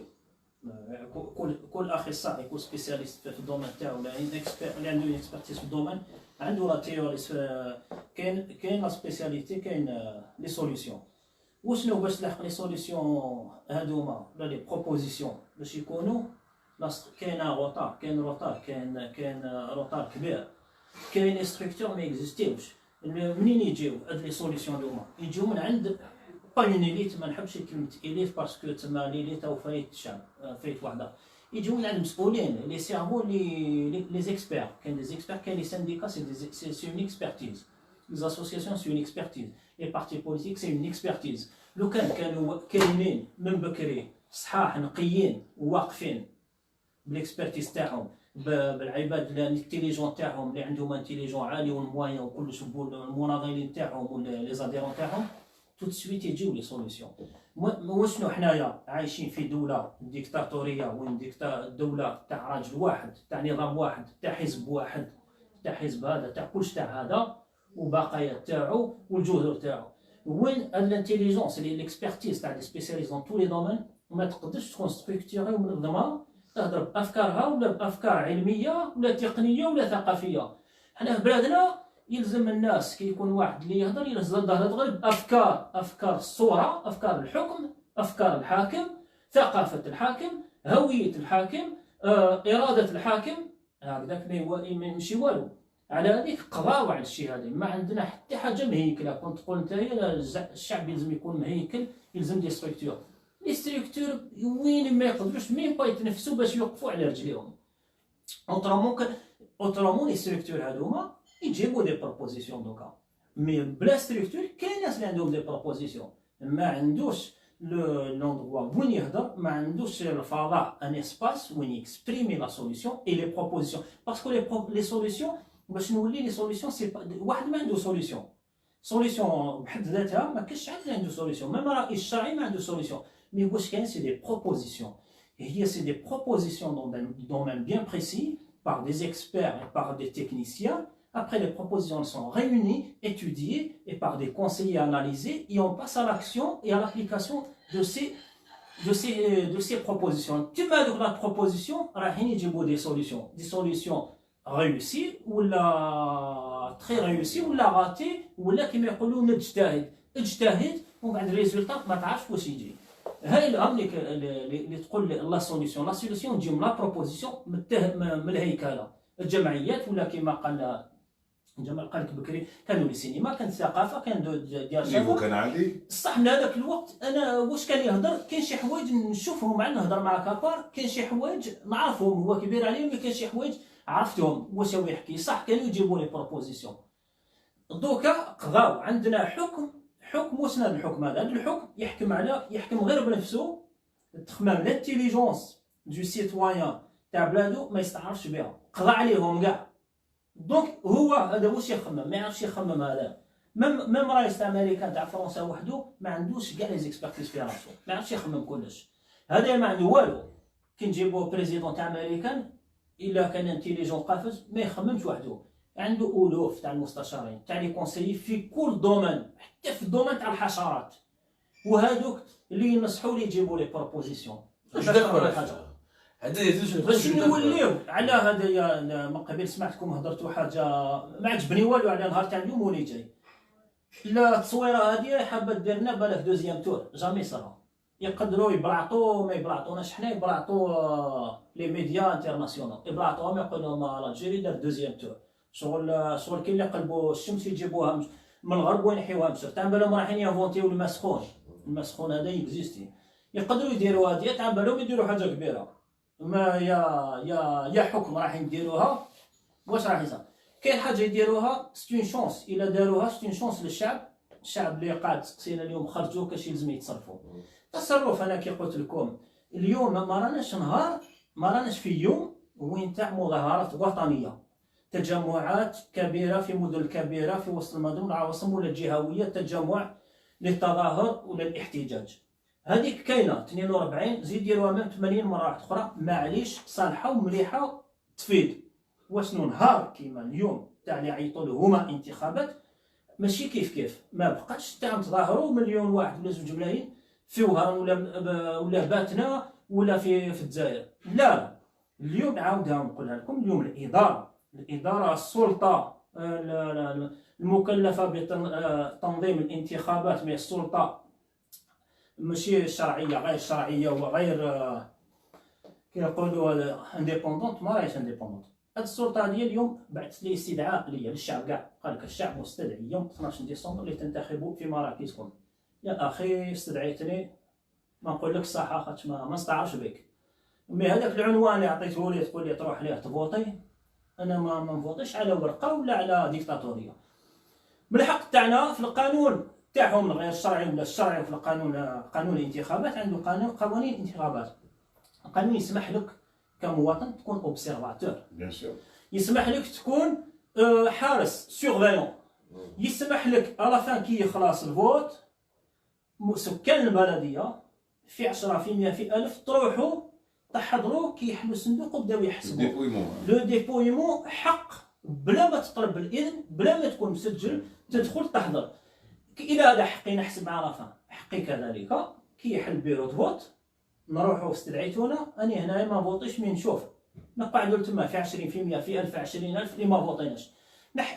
كل اخصائي كل سبيسياليست في الدومين تاعو ولا اللي عنده اكسبرتيز في الدومين عنده لا تيوري. كاين لا سبيسياليتي، كاين لي سوليسيون. وشنو باش تلحق لي سوليسيون هادوما ولا لي بروبوزيسيون باش يكونوا كاين روتار، كاين روتار كبير، كاين ستركتور ما اكزيستيوش. منين يجيو هاد لي سوليسيون هادوما؟ يجيو من عند با اون اليت، ما نحبش كلمه اليت باسكو تما اليت او فايت الشعب، فايت وحده. يجيو من عند مسؤولين لي سيرفو لي زيكسبير. كاين لي زيكسبير، كاين لي سانديكا، سي اون اكسبرتيز. Les associations c'est une expertise، les partis politiques c'est une expertise. لو كانوا كاينين من بكري صحاح نقيين وواقفين بالاكسبرتيز تاعهم، بالعباد الانتيليجون تاعهم اللي عندهم انتيليجون عالي والموايا وكلش، المناضلين تاعهم ولا لي زاديرون تاعهم، تو سويت يجيو لي سوليسيون. وشنو حنايا عايشين في دوله ديكتاتوريه، وين دوله تاع راجل واحد، تاع نظام واحد، تاع حزب واحد، تاع حزب هذا، تاع كلش تاع هذا وباقيات تاعو والجذور تاعو. وين الانتيليجونس اللي الاكسبرتيز تاع لي سبيسياليست دون تو لي دومين ما تقدرش تكون ستركتوري ومنظمه تهضر بافكارها ولا بافكار علميه ولا تقنيه ولا ثقافيه. حنا في بلادنا يلزم الناس كي يكون واحد اللي يهضر يهضر بافكار الصوره، افكار الحكم، افكار الحاكم، ثقافه الحاكم، هويه الحاكم، اراده الحاكم. هكذاك ما يمشي والو. على هذيك قضاو على الشيء هذا، ما عندنا حتى حاجه مهيكله. كنت تقول انت الشعب يلزم يكون مهيكل، يلزم دي ستركتور. لي ستركتور وين ما يقدروش مين با يتنفسوا باش يوقفوا على رجليهم. اوترومون لي ستركتور هذوما يجيبوا دي بروبوزيسيون دوكا، مي بلا ستركتور كاين ناس اللي عندهم دي بروبوزيسيون ما عندوش لوندغوا وين يهضر، ما عندوش الفضاء ان اسباس وين يكسبريمي لا سوليسيون اي لي بروبوزيسيون. باسكو لي سوليسيون باش نولي لي سوليسيون سي واحد ما عنده سوليسيون بحد ذاتها، ما كاينش حد عنده سوليسيون، ميم الرئيس الشرعي ما عنده سوليسيون. مي واش كاين سي دي بروبوزيسيون، هي سي دي بروبوزيسيون dans un domaine bien précis par des experts et par des techniciens. Après, les propositions sont réunies, étudiées et par des conseillers analysés, et on passe à l'action et à l'application de ces propositions. Tu m'as dit la proposition, رايحين يجيبوا des solutions réussies ou la très réussies ou la ratées ou la كما يقولوا نجتهد وبعد الريزولتا ما تعرفش واش يجي. هاي الهم اللي تقول لا سوليسيون تجي من لا بروبوزيسيون من الهيكله. الجمعيات ولا كما قال جمال قال لك بكري، كانوا لي سينما، كانت ثقافه، كان ديال النيفو كان عالي صح. من هذاك الوقت انا واش كان يهضر، كاين شي حوايج نشوفهم مع نهضر مع كابار، كاين شي حوايج نعرفهم هو كبير عليهم، كاين شي حوايج عرفتهم واش هو يحكي صح. كانوا يجيبوا لي بروبوزيسيون. دوكا قضاو عندنا حكم واش هذا الحكم هذا الحكم يحكم غير بنفسه. التخمام لانتيليجونس دو سيتويان تاع بلادو ما يستعرفش بها، قضى عليهم كاع. دونك هو هذا واش يخمم، ما يعرفش يخمم. هذا ميم رئيس تاع امريكا تاع فرنسا وحده ما عندوش كاع لي زيكسبرتيز في راسو، ما يعرفش يخمم كلش. هذا ما عنده والو. كي نجيبو بريزيدون تاع امريكان الا كان انتيليجون قافز ما يخممش وحده، عنده الوف تاع المستشارين تاع لي كونسيي في كل دومين، حتى في الدومين تاع الحشرات، وهذوك اللي ينصحوا لي يجيبوا لي بروبوزيسيون. باش نوليو على هذايا. من قبل سمعتكم هضرتوا حاجه ما عجبني والو على نهار تاع اليوم ولي جاي. لا التصويره هذه حابه دير لنا بالك دوزيام تور، جامي صرا. يقدروا يبلعطوا ما يبلعطوناش حنا، يبلعطوا لي ميديا انترناسيونال، يبلعطوهم يقولوا لهم الجيري دار دوزيام تور. شغل كاين اللي قلبوا الشمس يجيبوها من الغرب وينحيوها مصر، تاع بالهم رايحين ينفونتيو المسخون هذا يكزيستي. يقدروا يديروا هذه تاع بالهم يديروا حاجه كبيره. ما يا حكم راح يديروها واش راح يصير. كاين حاجه يديروها ستون شونس، الا داروها ستون شونس للشعب، الشعب اللي قاعد تسقسينا اليوم خرجوا كاش يلزم يتصرفوا. تصرف انا كي قلت لكم اليوم ما راناش نهار، ما راناش في يوم وين تاع مظاهرات وطنيه، تجمعات كبيره في مدن كبيره في وسط المدن العواصم ولا الجهويه، تجمع للتظاهر ولا الاحتجاج. هذيك كاينه 42 زيد ديروها من 80 مره واحده اخرى، معليش صالحه ومليحه تفيد. وشنو نهار كيما اليوم تاع اللي يعيطوا له هما انتخابات ماشي كيف ما بقاش تاع نتظاهروا مليون واحد ولا 2 ملايين في وهران ولا باتنا ولا في الجزائر. لا اليوم نعاودها ونقولها لكم، اليوم الاداره السلطه المكلفه بتنظيم الانتخابات، من السلطه ماشي شرعيه غير شرعيه وغير كيقولوا انديبوندونت، ما راهيش انديبوندونت. هاد السلطه هذه اليوم بعثت لي استدعاء ليا للشعب كاع، قال لك الشعب مستدعي يوم 12 ديسمبر لتنتخبوا في مراكزكم. يا اخي استدعيتني ما نقول لك صح خاطش ما نستعرفش بك، مي هذاك العنوان اللي عطيته لي تقول لي تروح ليه تفوتي، انا ما نفوتيش على ورقه ولا على ديكتاتوريه. من الحق تاعنا في القانون تاعهم غير الشرعي ولا الشرعي، في قانون الانتخابات عنده قوانين الانتخابات. القانون يسمح لك كمواطن تكون اوبسيرفاتور، بيان سور، يسمح لك تكون حارس سيرفيون، يسمح لك على فان كي يخلص الفوت سكان البلديه في 10% في 1000 تروحوا تحضروا كي يحلوا الصندوق وبداو يحسبوا لو ديبويمون حق، بلا ما تطلب الاذن، بلا ما تكون مسجل تدخل تحضر. الى هذا حقي نحسب على فان حقي كذلك كي يحل بيرو فوت نروحوا استدعيتونا اني هنايا ما فوطيش، مي نشوف نقعدوا تما في 20% في 1000 20000 اللي ما فوطيناش،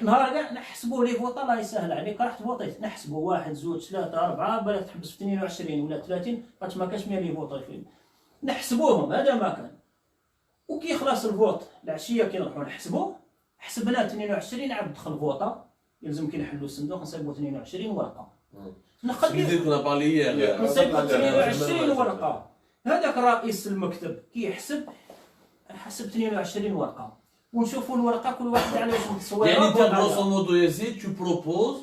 نهار كاع نحسبوا لي فوطا. الله يسهل عليك راح تفوطيت نحسبوا 1 2 3 4 بالك تحبس في 22 ولا 30 خاطش ما كاش 100 اللي فوطي فيه، نحسبوهم هذا ما كان. وكي خلاص الفوط العشيه كي نروحوا نحسبوا، حسبنا 22 عبد دخل فوطه، يلزم كي نحلوا الصندوق نصيبوا 22 ورقه، نصيبوا 22 ورقه. هذاك رئيس المكتب كي يحسب حسب 22 ورقه، ونشوفوا الورقه كل واحد على واش متصور. يعني انت grosso modo Yazid, tu proposes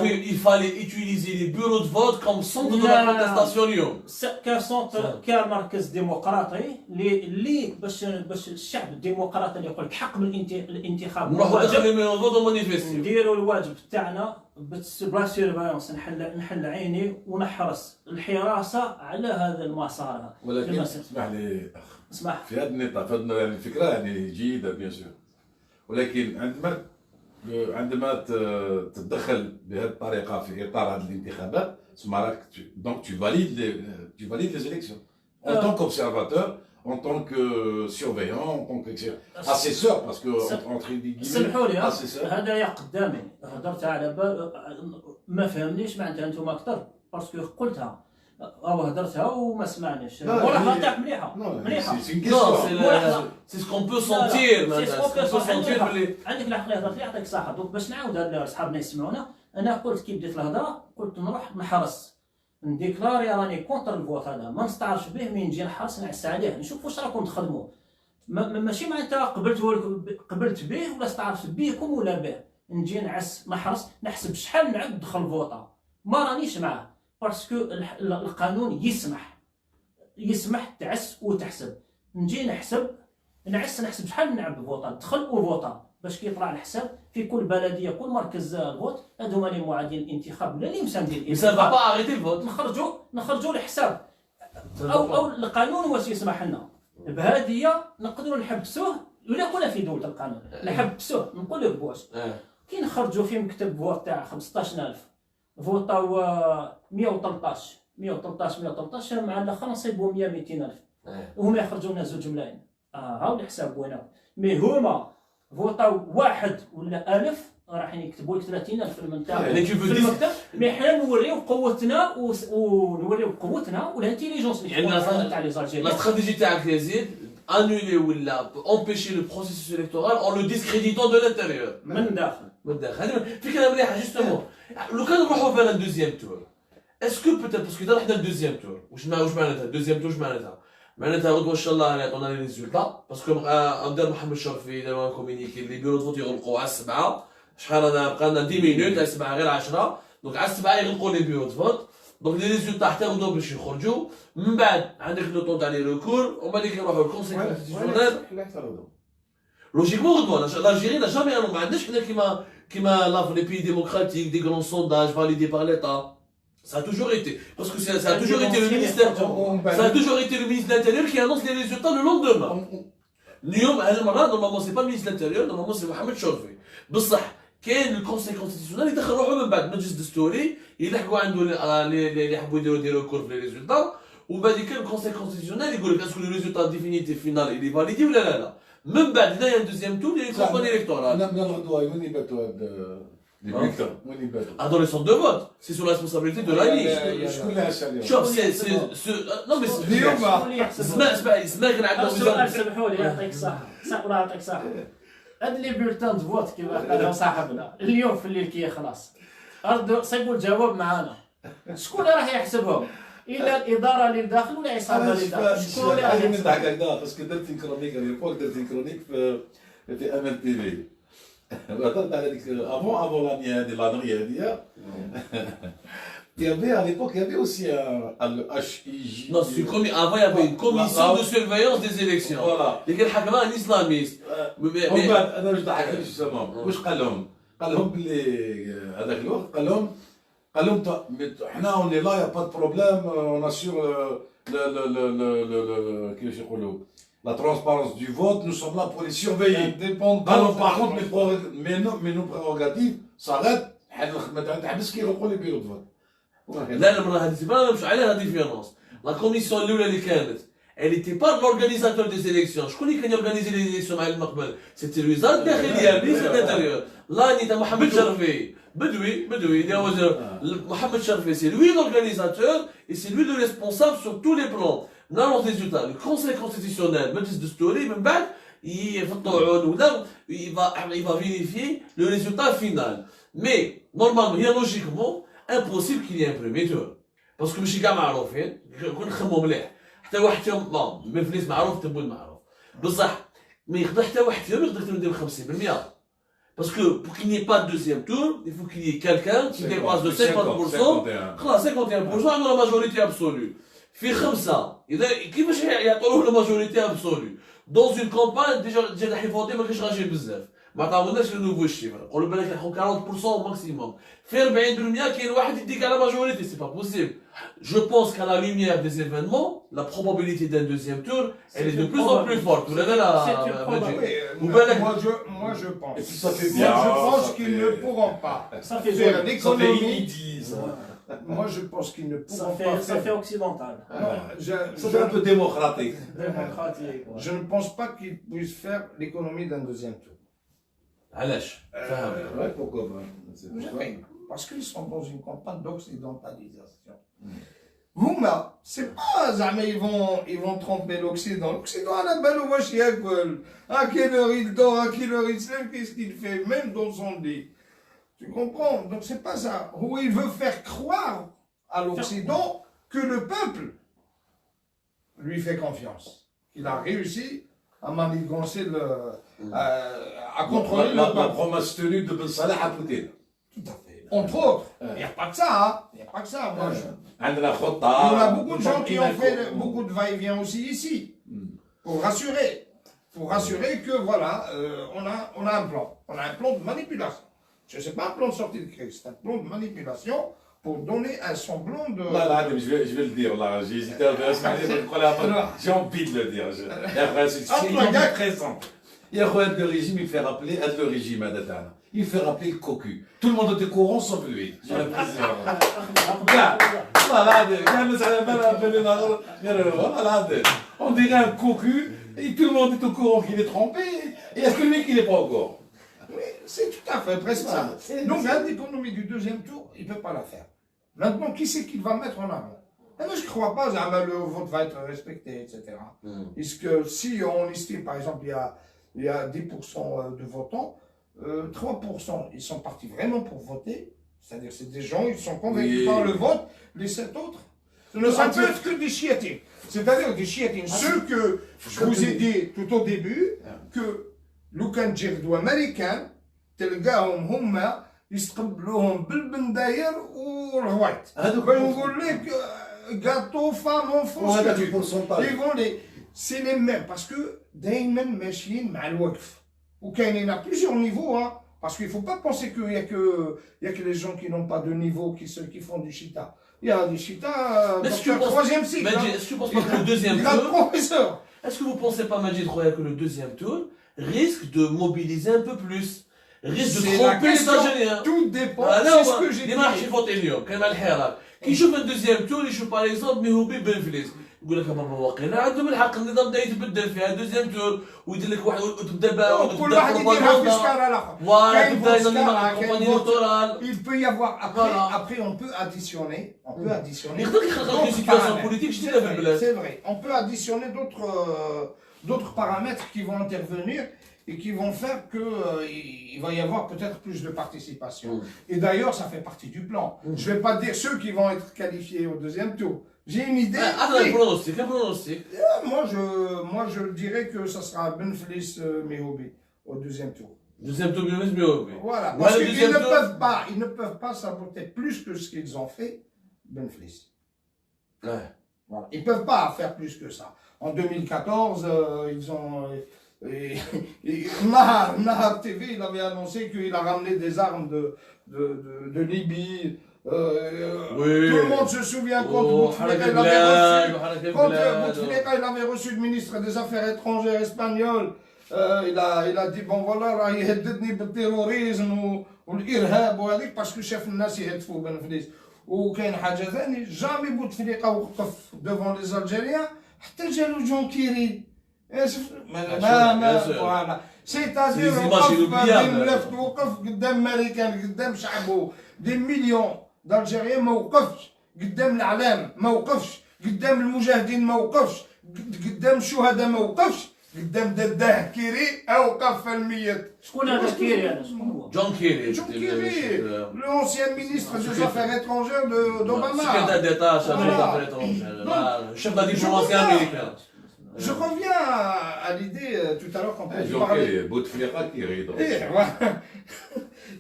qu'il fallait utiliser les bureaux de vote comme centre de la protestation اليوم. كسونتر كمركز ديمقراطي اللي باش الشعب الديمقراطي اللي يقول لك حق من الانتخاب، نروحوا ندخلوا من الفوت ومانيفيستيو، نديروا الواجب تاعنا بلا سيرفايونس، نحل عيني ونحرص الحراسه على هذا المسار. ولكن اسمح لي اخ، اسمح في هذا النطاق يعني الفكره يعني جيده بيان سور، ولكن عندما تتدخل بهذه الطريقه في اطار هذه الانتخابات تسمى راك دونك tu valides les élections en tant qu'observateur, en tant que surveillant, en tant qu'assesseur, parce que entre guillemets سمحوا لي هذا قدامي هضرت على ما فهمنيش معناتها انتم اكثر باسكو قلتها او هضرتها وما سمعناش. ولا تاعك مليحه مليحه. سي سكون بو سونتير، عندك الحق اللي هضرت لي يعطيك الصحه. دوك باش نعاودها لاصحابنا يسمعونا، انا قلت كي بديت الهضره قلت نروح نحرص نديكلاري راني كونتر الفوت، هذا ما نستعرفش به، مين نجي نحرص نعس عليه نشوف واش راكم تخدموا. ماشي معناتها قبلت به ولا استعرفت بيكم ولا به، نجي نعس نحرص نحسب شحال نعد دخل فوطه، ما رانيش معاه باسكو القانون يسمح تعس وتحسب. نجي نحسب شحال نعد فوطه دخل وفوطه، باش كيطلع الحساب في كل بلديه كل مركز فوت هادو هما اللي معادين الانتخاب ولا اللي مساندين الانتخاب، با اريتي الفوت، نخرجوا الحساب او القانون واش يسمح لنا بهذه نقدروا نحبسوه ولا كنا في دوله القانون نحبسوه. نقول لك واش كي نخرجوا في مكتب فوت تاع 15000 فوطاو 113 مع الاخر نصيبوا 200,000 وهما يخرجوا لنا 2 ملايين. هاو الحساب وينه، مي هما فوطاو 1 ولا 1000 راح يكتبوا لك 30,000 في المكتب. مي حنا نوريو قوتنا ونوريو قوتنا والانتيليجونس اللي عندنا تاع لي زالجيريان. لا استراتيجي تاعك يزيد annuler ولا empêcher le processus électoral en le discréditant de l'intérieur. من الداخل. هذه فكره مليحه جوستومون. لو كان نروحوا فيها الدوزيام تور، اسكو بوتيت باسكو دابا حنا الدوزيام تور واش معناتها الدوزيام تور؟ معناتها غدوه ان شاء الله نعطونا لي ريزولتا، باسكو ندير محمد الشرفي داروا كومينيكي لي بيرو فوت يغلقوا على 7، شحال انا بقى لنا 10 مينوت على 7 غير 10 دونك على السبعه يغلقوا لي بيرو فوت دونك لي ريزولتا حتى يغدو باش يخرجوا من بعد عندك لو طون تاع لي ريكور ومن بعد يروحوا الكونسيل كونستيتيسيونيل لوجيكمون غدوه l'Algérie n'a jamais ما عندناش حنا كيما les pays démocratiques des grands sondages validés par l'État. Ça a toujours été, parce que ça a toujours été le ministère, ça a toujours été le ministre de l'Intérieur qui annonce les résultats le lendemain. اليوم هذه المره نورمالمون سي با المينيستر الانتيريور نورمالمون سي محمد شرفي بصح كاين الكونسيل كونستيتيسيونيل يدخل روحو من بعد مجلس دستوري يلحقوا عنده اللي يحبوا يديروا دي ريكور في لي ريزولتا ومن بعد كاين الكونسيل كونستيتيسيونيل يقول لك اسكو لو ريزولتا ديفينيتيف فينال اللي فاليدي ولا لا من بعد هنايا دوزيام تور اللي كومباني الكتورال من الغدوه وين يباتوا هاد لي بيكتور وين يباتوا dans les centres de vote c'est sous la responsabilité de la liste شكون اللي عاش عليهم شوف سي نو مي اسمع كان عندنا السؤال سمحوا لي يعطيك الصحة الله يعطيك الصحة هاد لي بولتان دو فوت كيما قال صاحبنا اليوم في الليل كي يخلص صيبوا الجواب معانا شكون اللي راح يحسبهم إلا الإدارة اللي داخل ولا عصابة اللي داخل شكون اللي راح علاش يحسبهم نضحك هكذا باسكو درت كرونيك اليوم درت كرونيك في امل تي في هضرت على ديك افون لاني هذه لانغي هذه Il y avait à l'époque, il y avait aussi un HIJ. Non, avant il y avait une commission de surveillance des élections. Voilà. اللي كان حكمها ان اسلاميست. ومن بعد انا واش ضحك واش سماهم واش قال لهم؟ قال لهم باللي هذاك الوقت قال لهم حنا اوني لا يا با دو بروبليم اون اسيور كيفاش يقولوا la transparence du vote, nous sommes là pour les surveiller. Alors par contre, mes nos prérogatives s'arrêtent. تحبس كي يروحوا لي بيرو دو فوت. لا المره هذه ما نمشي عليها ديفيرونس. لا كوميسيون الاولى اللي كانت elle était pas l'organisateur des élections. شكون اللي كان يورغانيزي لي زيليكسيون مع المقبل؟ سيتي الوزاره الداخليه المينيستر الانتيريور. لاني تاع محمد شرفي بدوي اللي هو محمد شرفي سي lui l'organisateur et c'est lui le responsable sur tous les plans. نعرف résultat. Le conseil constitutionnel مجلس دستوري من بعد يفطوا عون ولا il va vérifier le résultat final. Mais normalement هي logiquement impossible qu'il y ait un premier tour. parce que ماشي كاع معروفين كون نخمو مليح حتى واحد فيهم بون مفليس معروف تبون معروف بصح ما يقدر حتى واحد فيهم يقدر يدير 50% parce que pour qu'il n'y ait pas de deuxième tour il faut qu'il y ait quelqu'un qui dépasse de 50% خلاص 51% عنده la majorité absolue في خمسه اذا كيفاش يعطوه لا ماجوريتي ابسولو دون اون كومبان ديجا راح يفوتي ما كاينش راجل بزاف ما عطاوناش لو نوفو شيفر نقولوا بالك يلحقوا 40% ماكسيموم في 40% كاين واحد يديك على ماجوريتي سي با بوسيبل جو بونس qu'à la lumière des événements la probabilité d'un deuxième tour elle est de plus en plus forte ولا لا moi je pense ça fait bien je pense qu'ils ne pourront pas faire l'économie moi je pense qu'ils ne pourront pas ça fait occidental ça fait un peu démocratique je ne pense pas qu'ils puissent faire l'économie d'un deuxième tour علاش فاهم ouais pourquoi parce qu'ils sont dans une campagne d'occidentalisation هما c'est pas زعما ils vont tromper l'Occident على بالو واش ياكل à quelle heure il dort à quelle heure il se lève qu'est-ce qu'il fait même dans son lit tu comprends donc c'est pas ça où il veut faire croire à l'Occident que le peuple lui fait confiance qu'il a réussi à manigancer à contrôler le peuple la promesse tenue de Ben Salah à Poutine tout à fait entre autres il n'y a pas que ça il n'y a pas que ça moi عندنا il y خطة a beaucoup de gens qui ont fait beaucoup de va-et-vient aussi ici pour rassurer que voilà on a un plan de manipulation je sais pas un plan de sortie de crise c'est un plan de manipulation pour donner un semblant de là je vais le dire là j'ai hésité à dire j'ai envie de le dire c'est très simple il y a le régime il fait rappeler le régime il fait rappeler le cocu tout le monde était courant sauf lui sur le président on dirait un cocu et tout le monde est au courant qu'il est trompé et est-ce que lui qu'il n'est pas au courant mais c'est tout à fait presque ça donc l'économie du deuxième tour il ne peut pas la faire maintenant qui c'est qu'il va mettre en avant moi, je ne crois pas que le vote va être respecté, etc. Puisque si on estime, par exemple, il y a 10% de votants, 3% ils sont partis vraiment pour voter, c'est-à-dire c'est des gens, ils sont convaincus par le vote, les 7 autres, ce ne sont peut-être que des chiatines. C'est-à-dire des chiatines, ceux que je vous ai dit tout au début, que le Kanjirdo américain, يستقبلوهم بالبنداير والغوايط. هذوك نقول لك gâteau, femme, enfant, وهذا البورسونتاج. ils vont les c'est les mêmes parce que دايما ماشيين مع الوقف وكاينين à plusieurs niveaux hein, parce qu'il faut pas penser qu'il y a que les gens qui n'ont pas de niveau qui font du chita. Il y a des chita troisième cycle. Est-ce que tu penses pas que le deuxième Il y a le tour, professeur. est-ce que vous pensez pas, Majid Roya, que le deuxième tour risque de mobiliser un peu plus, risque de C'est la tromper les question. Algériens? Tout dépend. انا C'est ce que j'ai اللي ما راحش dit. يفوت اليوم كان مع الحراك كي يشوف الدوزيام تور يشوف باغ اكزومبل ميهوبي بن فليس يقول لك بابا واقيلا عندهم الحق النظام بدا يتبدل فيها دوزيام تور ويدير لك واحد وتبدا كل واحد يديرها في سكار الاخر. فوالا كاين تبدا فوسكار، ينظم كاين كومباني فوت- الكتورال Il peut y avoir Voilà. après on peut additionner يقدر يخلق d'autres سيتياسيون paramètres. بوليتيك C'est جديده في vrai, البلاد. c'est vrai. On peut additionner d'autres paramètres qui vont intervenir et qui vont faire que il va y avoir peut-être plus de participation. Et d'ailleurs, ça fait partie du plan. Je vais pas dire ceux qui vont être qualifiés au deuxième tour. J'ai une idée. هذا Oui. البرونوستيك البرونوستيك Moi, je dirais que ça sera Benflis Mehoubi au deuxième tour. دوزيام تور بيونس ميهوبي Voilà. وهذا Parce qu'ils الدوزيام ne تور ils ne peuvent pas saboter plus que ce qu'ils ont fait, Benflis. Voilà. Ils ne peuvent pas faire plus que ça. En 2014, ils ont. Nahar TV, il avait annoncé qu'il a ramené des armes de Libye. Oui. Tout le monde se souvient quand وحركة Bouteflika, البلاد وحركة quand البلاد Bouteflika, il avait reçu le ministre des Affaires étrangères espagnol. Il a dit bon voilà راه يهددني بالتيروريزم والارهاب وهذيك باسكو شاف الناس يهدفوا بن فليس. وكاين حاجه ثانيه جامي بوتفليقه وقف ديفون لي الجيريان حتى جالو جون كيري. فوالا سيتادير وقف بين وقف قدام ماريكان قدام شعبه دي مليون دالجيريان ما وقفش قدام الاعلام ما وقفش قدام المجاهدين ما وقفش قدام الشهداء ما وقفش قدام دداه كيري اوقف الميت. شكون هذا كيري هذا شكون هو؟ جون كيري John Kerry, l'ancien ministre des Affaires étrangères d'Obama. secrétaire d'État chargé des affaires étrangères chef de la diplomatie américaine. Je reviens à l'idée tout à l'heure quand on Donc, parlait. Bouteflika qui rit. Voilà.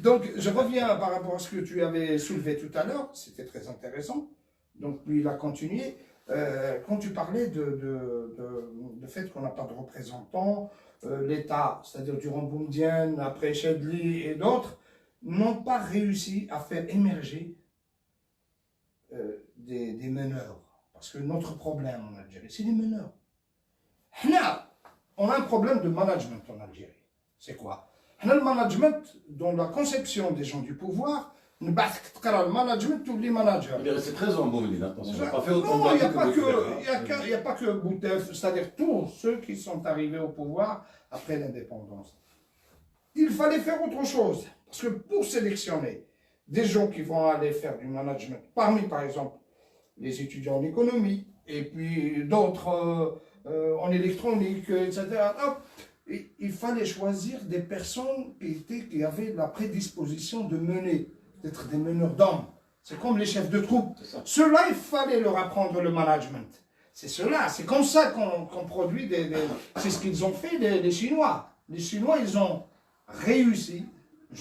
Donc, je reviens par rapport à ce que tu avais soulevé tout à l'heure, c'était très intéressant. Donc, lui, il a continué. Quand tu parlais de fait qu'on n'a pas de représentants, l'État, c'est-à-dire durant Boumedienne, après Chedli et d'autres, n'ont pas réussi à faire émerger des meneurs. Parce que notre problème en Algérie, c'est les meneurs. On a un problème de management en Algérie. C'est quoi? Le management, dans la conception des gens du pouvoir, le management, tous les managers. Il est resté 13 ans en Boumediene, attention. Il n'a pas fait autant Non, il n'y a, de pas Bouteflika. il y a pas que Boutef, c'est-à-dire tous ceux qui sont arrivés au pouvoir après l'indépendance. Il fallait faire autre chose. Parce que pour sélectionner des gens qui vont aller faire du management, parmi par exemple les étudiants en économie, et puis d'autres en électronique, etc., hop, il fallait choisir des personnes qui avaient la prédisposition de mener, d'être des meneurs d'hommes. C'est comme les chefs de troupe. Ceux-là, il fallait leur apprendre le management. C'est cela, c'est comme ça qu'on produit c'est ce qu'ils ont fait les Chinois. Les Chinois, ils ont réussi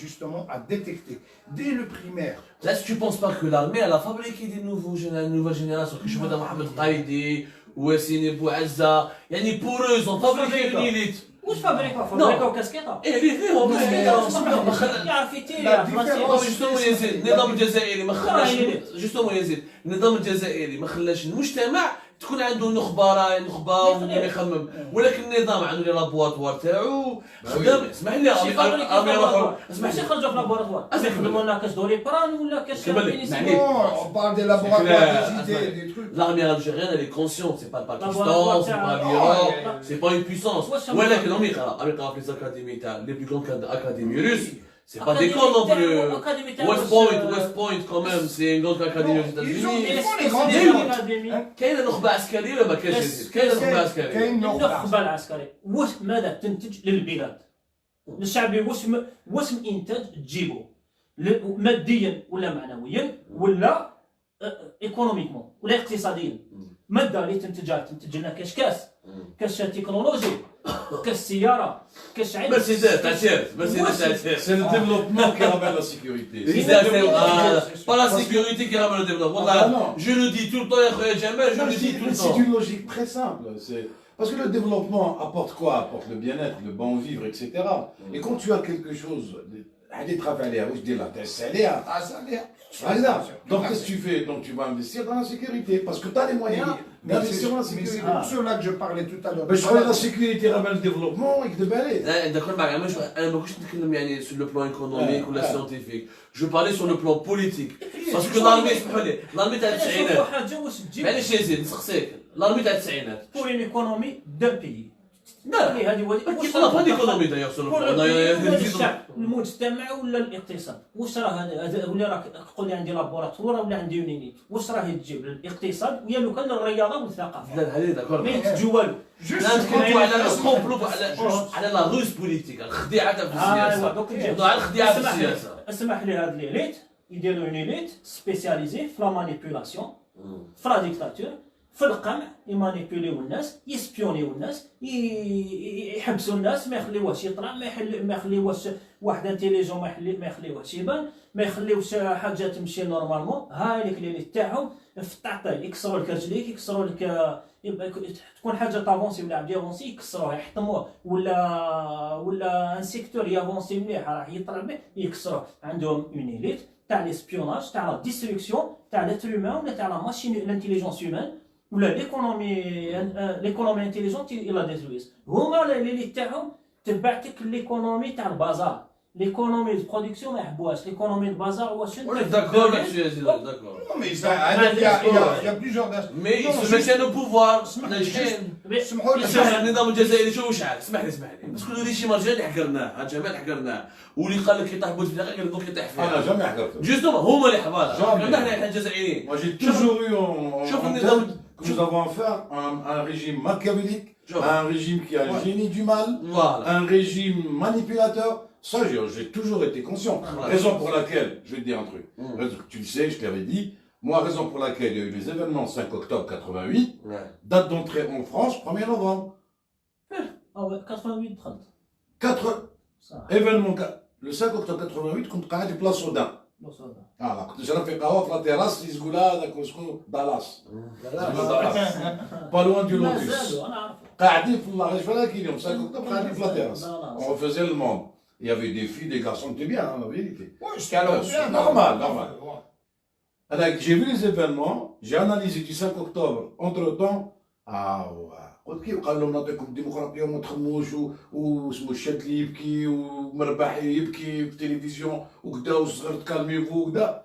justement à détecter dès le primaire. Est-ce que tu ne penses pas que l'armée elle a fabriqué des nouvelles générations que je vois dans Mohamed Qaïdi, Ouassine Bouazza, يعني pour eux ils ont fabriqué une élite. واش فابريكاو كاسكيطه؟ ايه اللي فيهم يعرف يتيري لا، يعرف différence. جوستومون يزيد النظام الجزائري ما خلاش جوستومون يزيد النظام الجزائري ما خلاش المجتمع تكون عنده نخبه واللي يخمم ولكن النظام عنده لي لابواتوار تاعو خدام اسمح لي ماشي خرجوا في لابوراتوار يخدموا لنا كاش دوري بران ولا كاش Non, on parle des laboratoires, des idées, des trucs. l'armée algérienne elle est consciente c'est pas le Pakistan c'est pas l'Iran c'est pas une puissance ولكن هم يقرا في الأكاديمية تاع les plus grandes académies russes c'est pas des cons non plus West Point quand même c'est une grande académie aux États-Unis كاينه نخبه عسكريه ولا ما كاينش يزيد كاينه نخبه عسكريه كاين النخبه العسكريه ماذا تنتج للبلاد الشعبي واش من انتاج تجيبه ماديا ولا معنويا ولا ايكونوميكمون ولا اقتصاديا ماده اللي تنتج لنا كاش تكنولوجي كالسياره كشعيب مرسيدس تعتير مرسيدس تعتير C'est le développement qui ramène la sécurité. Pas la sécurité qui ramène le développement. Ah, non. Je le dis tout le temps, ya Jamel, je le dis tout le C'est temps. une logique très simple. Parce que le développement apporte quoi? Apporte le bien-être, le bon vivre, etc. Et quand tu as quelque chose, allez travailler, je dis là, t'es salé. Ah, ça vient. Donc qu'est-ce que tu fais? Donc tu vas investir dans la sécurité parce que tu as les moyens d'investir dans la Mais c'est sécurité. pour cela que je parlais tout à l'heure. Mais je crois que la sécurité ramène le développement et que de balais. D'accord, mais انا ما كنتش نتكلم يعني sur le plan économique ou scientifique. Je parlais sur le plan politique. Parce que l'armée اسمحوا لي l'armée تاع شوفوا التسعينات حاجه واش تجيب معليش يزيد نسقسيك l'armée تاع التسعينات. pour une économie d'un pays. لا هذه هو كيف طلب هذه ايكونومي دايوغ sur le pour plan. ولا الشعب المجتمع ولا الاقتصاد واش راه هذا ولا راك تقول لي عندي لابوراتوار ولا عندي يونينيت واش راه تجيب الاقتصاد ويا لو كان الرياضه والثقافه لا هذه داكور. ما ينتجوا والو لا نتكلموا على الكومبلو على لا روس بوليتيك الخديعه تاع السياسه. دوك نهضروا على الخديعه في السياسه. اسمح لي هاد ليليت يديروا اون ليليت سبيسياليزي في لا مانيبيولاسيون في لا ديكتاتور في القمع يمانيبيوليو الناس يسبيونيو الناس يحبسوا الناس ما يخليوهش يطلع ما يخليوهش واحد انتيليجون ما يخليوهش يبان ما يخليوش حاجه تمشي نورمالمون. هاي ليك لي تاعهم في التعطيل يكسروا لك رجليك يكسروا لك تكون حاجه تافونسي ولا عبد يافونسي يكسروها يحطموه ولا ان سيكتور يافونسي مليح راح يطلع به يكسروه. عندهم اون إليت تاع لي سبيوناج تاع لا ديستركسيون تاع لاتر هيومان ولا تاع لا ماشين لانتيليجونس هيومان ولا ليكونومي انتيليجونت الى ديترويس. هما لي تاعهم تبعتك ليكونومي تاع البازار. ليكونومي دو برودكسيون ما يحبوهاش. ليكونومي دو بازار هو شنو D'accord là-dessus Yazid, d'accord. Non, mais il y a plusieurs aspects. Mais ils se maintiennent au pouvoir. ناجحين. اسمحوا لي النظام الجزائري شو شعل اسمح لي باسكو هذا شي مرجان حكرناه جمال حكرناه واللي قال لك يطيح بوتفليقه قال لك يطيح انا فيها جامي حكرت. جوستومون هما اللي حبالها Jamais. حنا حنا الجزائريين. Moi j'ai toujours eu en Chauffe le tête nizam. que nous avons affaire à un régime machiavélique, Chauffe. à un régime qui a le génie du mal, Voilà. un régime manipulateur. Ça, j'ai toujours été conscient. Voilà. Raison pour laquelle, je vais te dire un truc. Mm. Tu le sais, je te l'avais dit. Moi, raison pour laquelle il y a eu les événements 5 octobre 88, Ouais. date d'entrée en France 1er novembre. اه 88 دخلت 4 صح événements. Le 5 octobre 88, كنت قاعد في بلاص سودان. كنت شرب في قهوه في لا تيراس اللي تقول هذاك شكون دالاس. با لوان دو لوتوس. مازالوا انا عارف قاعدين في الله غير شحال كاين يوم 5 octobre قاعدين في لا تيراس. On faisait le monde. Il y avait des filles, des garçons, c'était bien, hein, la vérité. Ouais, c'était alors bien. Normal, normal. Alors, j'ai vu les événements, j'ai analysé du 5 octobre. Entre-temps, قلت كيف قال لهم نعطيكم الديمقراطيه وما تخموش واسمه الشاد اللي يبكي ومرباح يبكي في التلفزيون وكذا والصغر تكالميفو وكذا.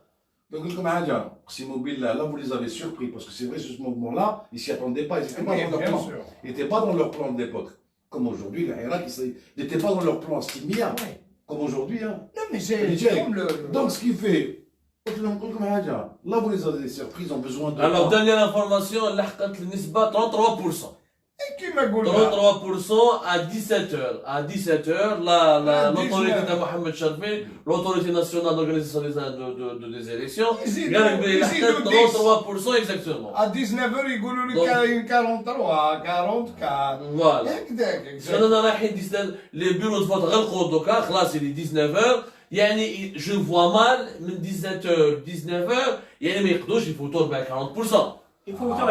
Donc لكم حاجه اقسم بالله là vous les avez surpris parce que c'est vrai ce mouvement-là ils s'y attendaient pas, ils étaient pas dans leur plan de l'époque. Comme aujourd'hui, le Hirak, il n'était pas dans leur plan stimia, comme aujourd'hui. Hein. Non, mais c'est comme le. Donc, ce qui fait. Là, vous les avez surpris, ils ont besoin de. Alors, dernière information, لحقت النسبة 33%. Et qui m'a goulé 33% à 17h. À 17h, l'autorité de Mohamed Charfi, l'autorité nationale d'organisation des élections, قال لك لحقت 33% exactement. À 19h, ils goulent 43, 44. Voilà. هكذاك. انا رايحين لي بيرو دو فوت غلقوا دوكا خلاص اللي 19h يعني جو فوا مال من 17h 19h يعني ما يقدروش يفوتوا ب 40%. يفوتوا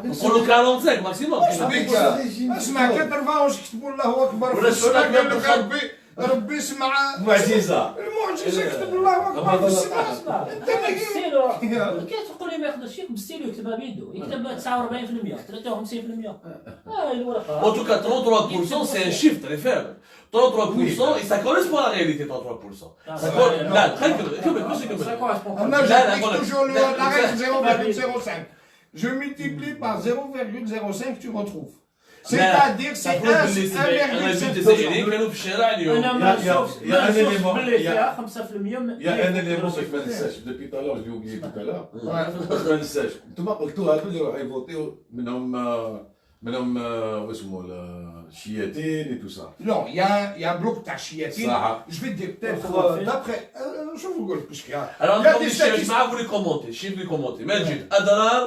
نقولوا 45 ماكسيموم. اسمع كترفع واش كتبوا الله اكبر في السماء قال لك ربي سمع معجزه. المعجزه كتب الله اكبر في السماء. بالستيلو كيف تقول لي ما يقدرش يكتب بالستيلو يكتبها بيدو يكتب 49% 53%. هاي الورقه. En tout cas 33% c'est un chiffre très faible. 33% et ça correspond à la réalité 33%. لا خليك كمل ماشي كمل. Moi, j'applique toujours la règle 0,05. Je multiplie par 0,05, tu retrouves. C'est-à-dire, c'est 1,05. الجزائريين كانوا في الشارع اليوم. انا ما نشوفش باللي فيها 5% Il y a un élément que je m'enseigne, depuis tout à l'heure, je l'ai oublié tout à l'heure. Je m'enseigne. انتم قلتوا هذو اللي راح يفوتيو منهم واسمه الشياتين et tout ça. Non, il y a un bloc tachiyatine. Je vais te dire peut-être d'après. Je vous dis ce qu'il y a. Alors, Il y a des statistiques. vous les commentez, chiffres les commentez. Majid, Adrar,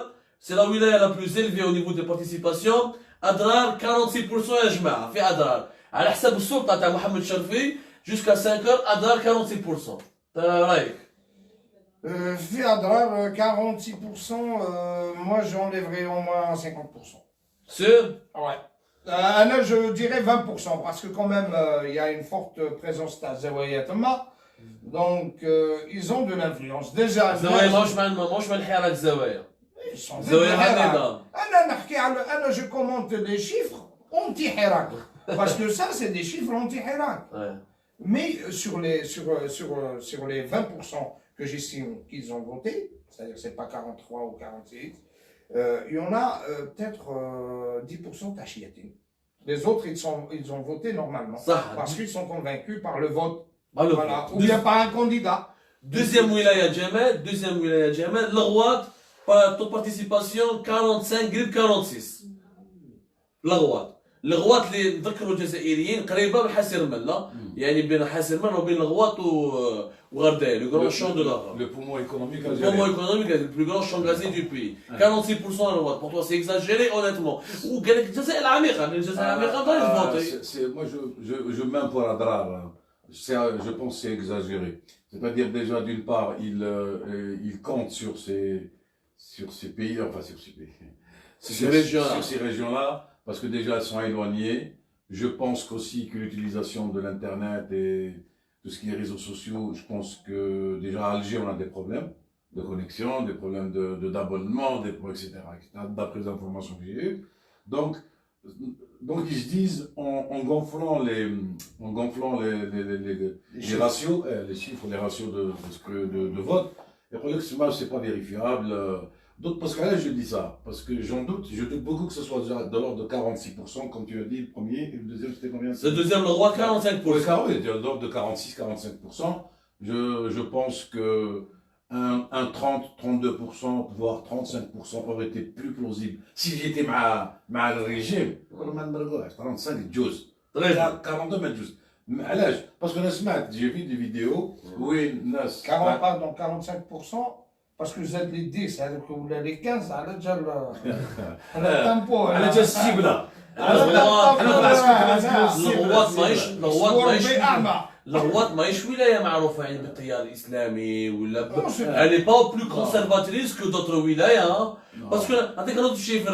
سي لا ولايه لا بلوز élevée au niveau de participation. اضرار 46% يا جماعه، في اضرار على حسب السلطه تاع محمد شرفي جوسكا 5 اضرار 46%. رايك؟ في أضرار 46%, moi j'enlèverais au moins 50%. سور؟ Ouais. Là, je dirais 20% parce que quand même, il y a une forte présence de Zawaïa Tama. Donc, ils ont de l'influence. Déjà, الزوايا ماهوش مع الحراك زوايا. ils sont الزوايا مع النظام. je commente les chiffres anti-Hirak. Parce que ça, c'est des chiffres anti-Hirak. Ouais. Mais sur les 20% que j'estime qu'ils ont voté, c'est-à-dire c'est pas 43 ou 46, il y en a peut-être 10% tachiatin. Les autres, ils ont voté normalement. Ça, Parce qu'ils sont convaincus par le vote. Par le Voilà. vote. Ou bien par un candidat. Deuxième wilaya Djamel, l'Arwad, taux de participation 45 قريب 46. الغواط اللي نذكروا الجزائريين قريبه من حاسر مله، يعني بين حاسر مله وبين الغواط وغرداء، le grand champ de l'Arab. Le poumon économique Le algérien. poumon économique, le plus grand champ gazier du pays. 46% الغواط. Pour toi, c'est exagéré, honnêtement. وقال لك الجزائر العميقه، الجزائر العميقه ما غاديش تفوتي. Moi, je mets pour Adrar. Je pense que c'est exagéré. C'est-à-dire déjà, d'une part, il compte sur ces pays, enfin sur ces pays, sur ces régions-là, parce que déjà elles sont éloignées. Je pense qu'aussi que l'utilisation de l'Internet et tout ce qui est réseaux sociaux, je pense que déjà à Alger on a des problèmes de connexion, des problèmes d'abonnement, etc., d'après les informations que j'ai eues. Donc ils se disent en gonflant les ratios, les chiffres, les ratios de vote, et pour l'extrême c'est pas vérifiable. Donc parce que là je dis ça, parce que je doute beaucoup que ce soit déjà de l'ordre de 46%, comme tu as dit, le premier, et le deuxième c'était combien? Le deuxième, le roi, 45%. Pour les carreaux, il était de l'ordre de 46-45%. Je pense que un 30-32%, voire 35% aurait été plus plausible. Si j'étais مع le régime, 35 جوز. 42 ما تجوز. علاش؟ parce que j'ai vu des vidéos où الناس 45%. Parce que vous êtes les 10, c'est-à-dire que vous les 15, على déjà le tempo. على جال السيبله. الغواط ماهيش ولايه معروفه يعني بالتيار الاسلامي ولا elle n'est pas plus conservatrice que d'autres ولاية. باسكو نعطيك نوض الشيفر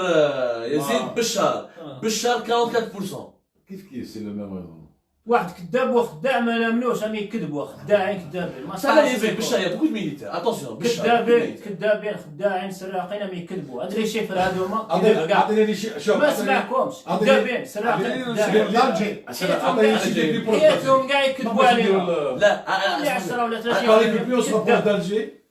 يزيد بشار 44%. كيف c'est le même raison. واحد كذاب وخداع ما نامنوش، راهم يكذبوا خداعين كذابين. ما Ça là يزيد بشار يا بوكو ميليتير اتونسيون كذابين خداعين سراقين راهم يكذبوا. هاد لي شيفر هادوما اعطيني شوف ما سمعكمش كذابين سراقين L'Alger. حياتهم كاع يكذبوا علينا. لا اللي 10 ولا 30 Parlez plus, on se rapproche d'Alger.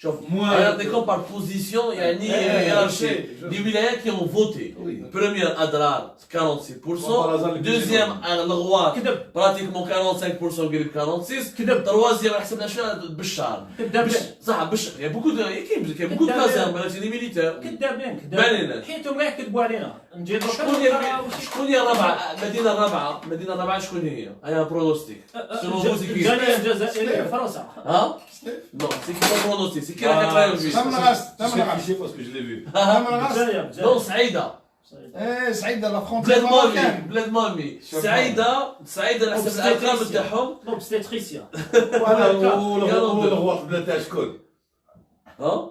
شوف يعطيكم par position يعني hiérarchie. Les wilayas qui ont voté. Première Adrar 46%. Deuxième الغواط pratiquement 45% قريب 46. Troisième على حسب الاشياء بشار. صح بشار. Il y a beaucoup de casernes, c'est des militaires. كذابين حياتهم كاع يكذبوا علينا. نجي شكون هي الرابعه؟ المدينه الرابعه شكون هي؟ انا برونوستيك. الجزائر فرنسا. ها؟ Non, c'est qui va prononcer, c'est qui la quatrième ville. Parce que je l'ai vu. Non, Saïda. سعيدة لا بلاد مامي فرونتير. بلاد مامي. سعيدة على حسب الارقام تاعهم. اوبستيتريسيا. والغواط بلاد تاع شكون؟ ها؟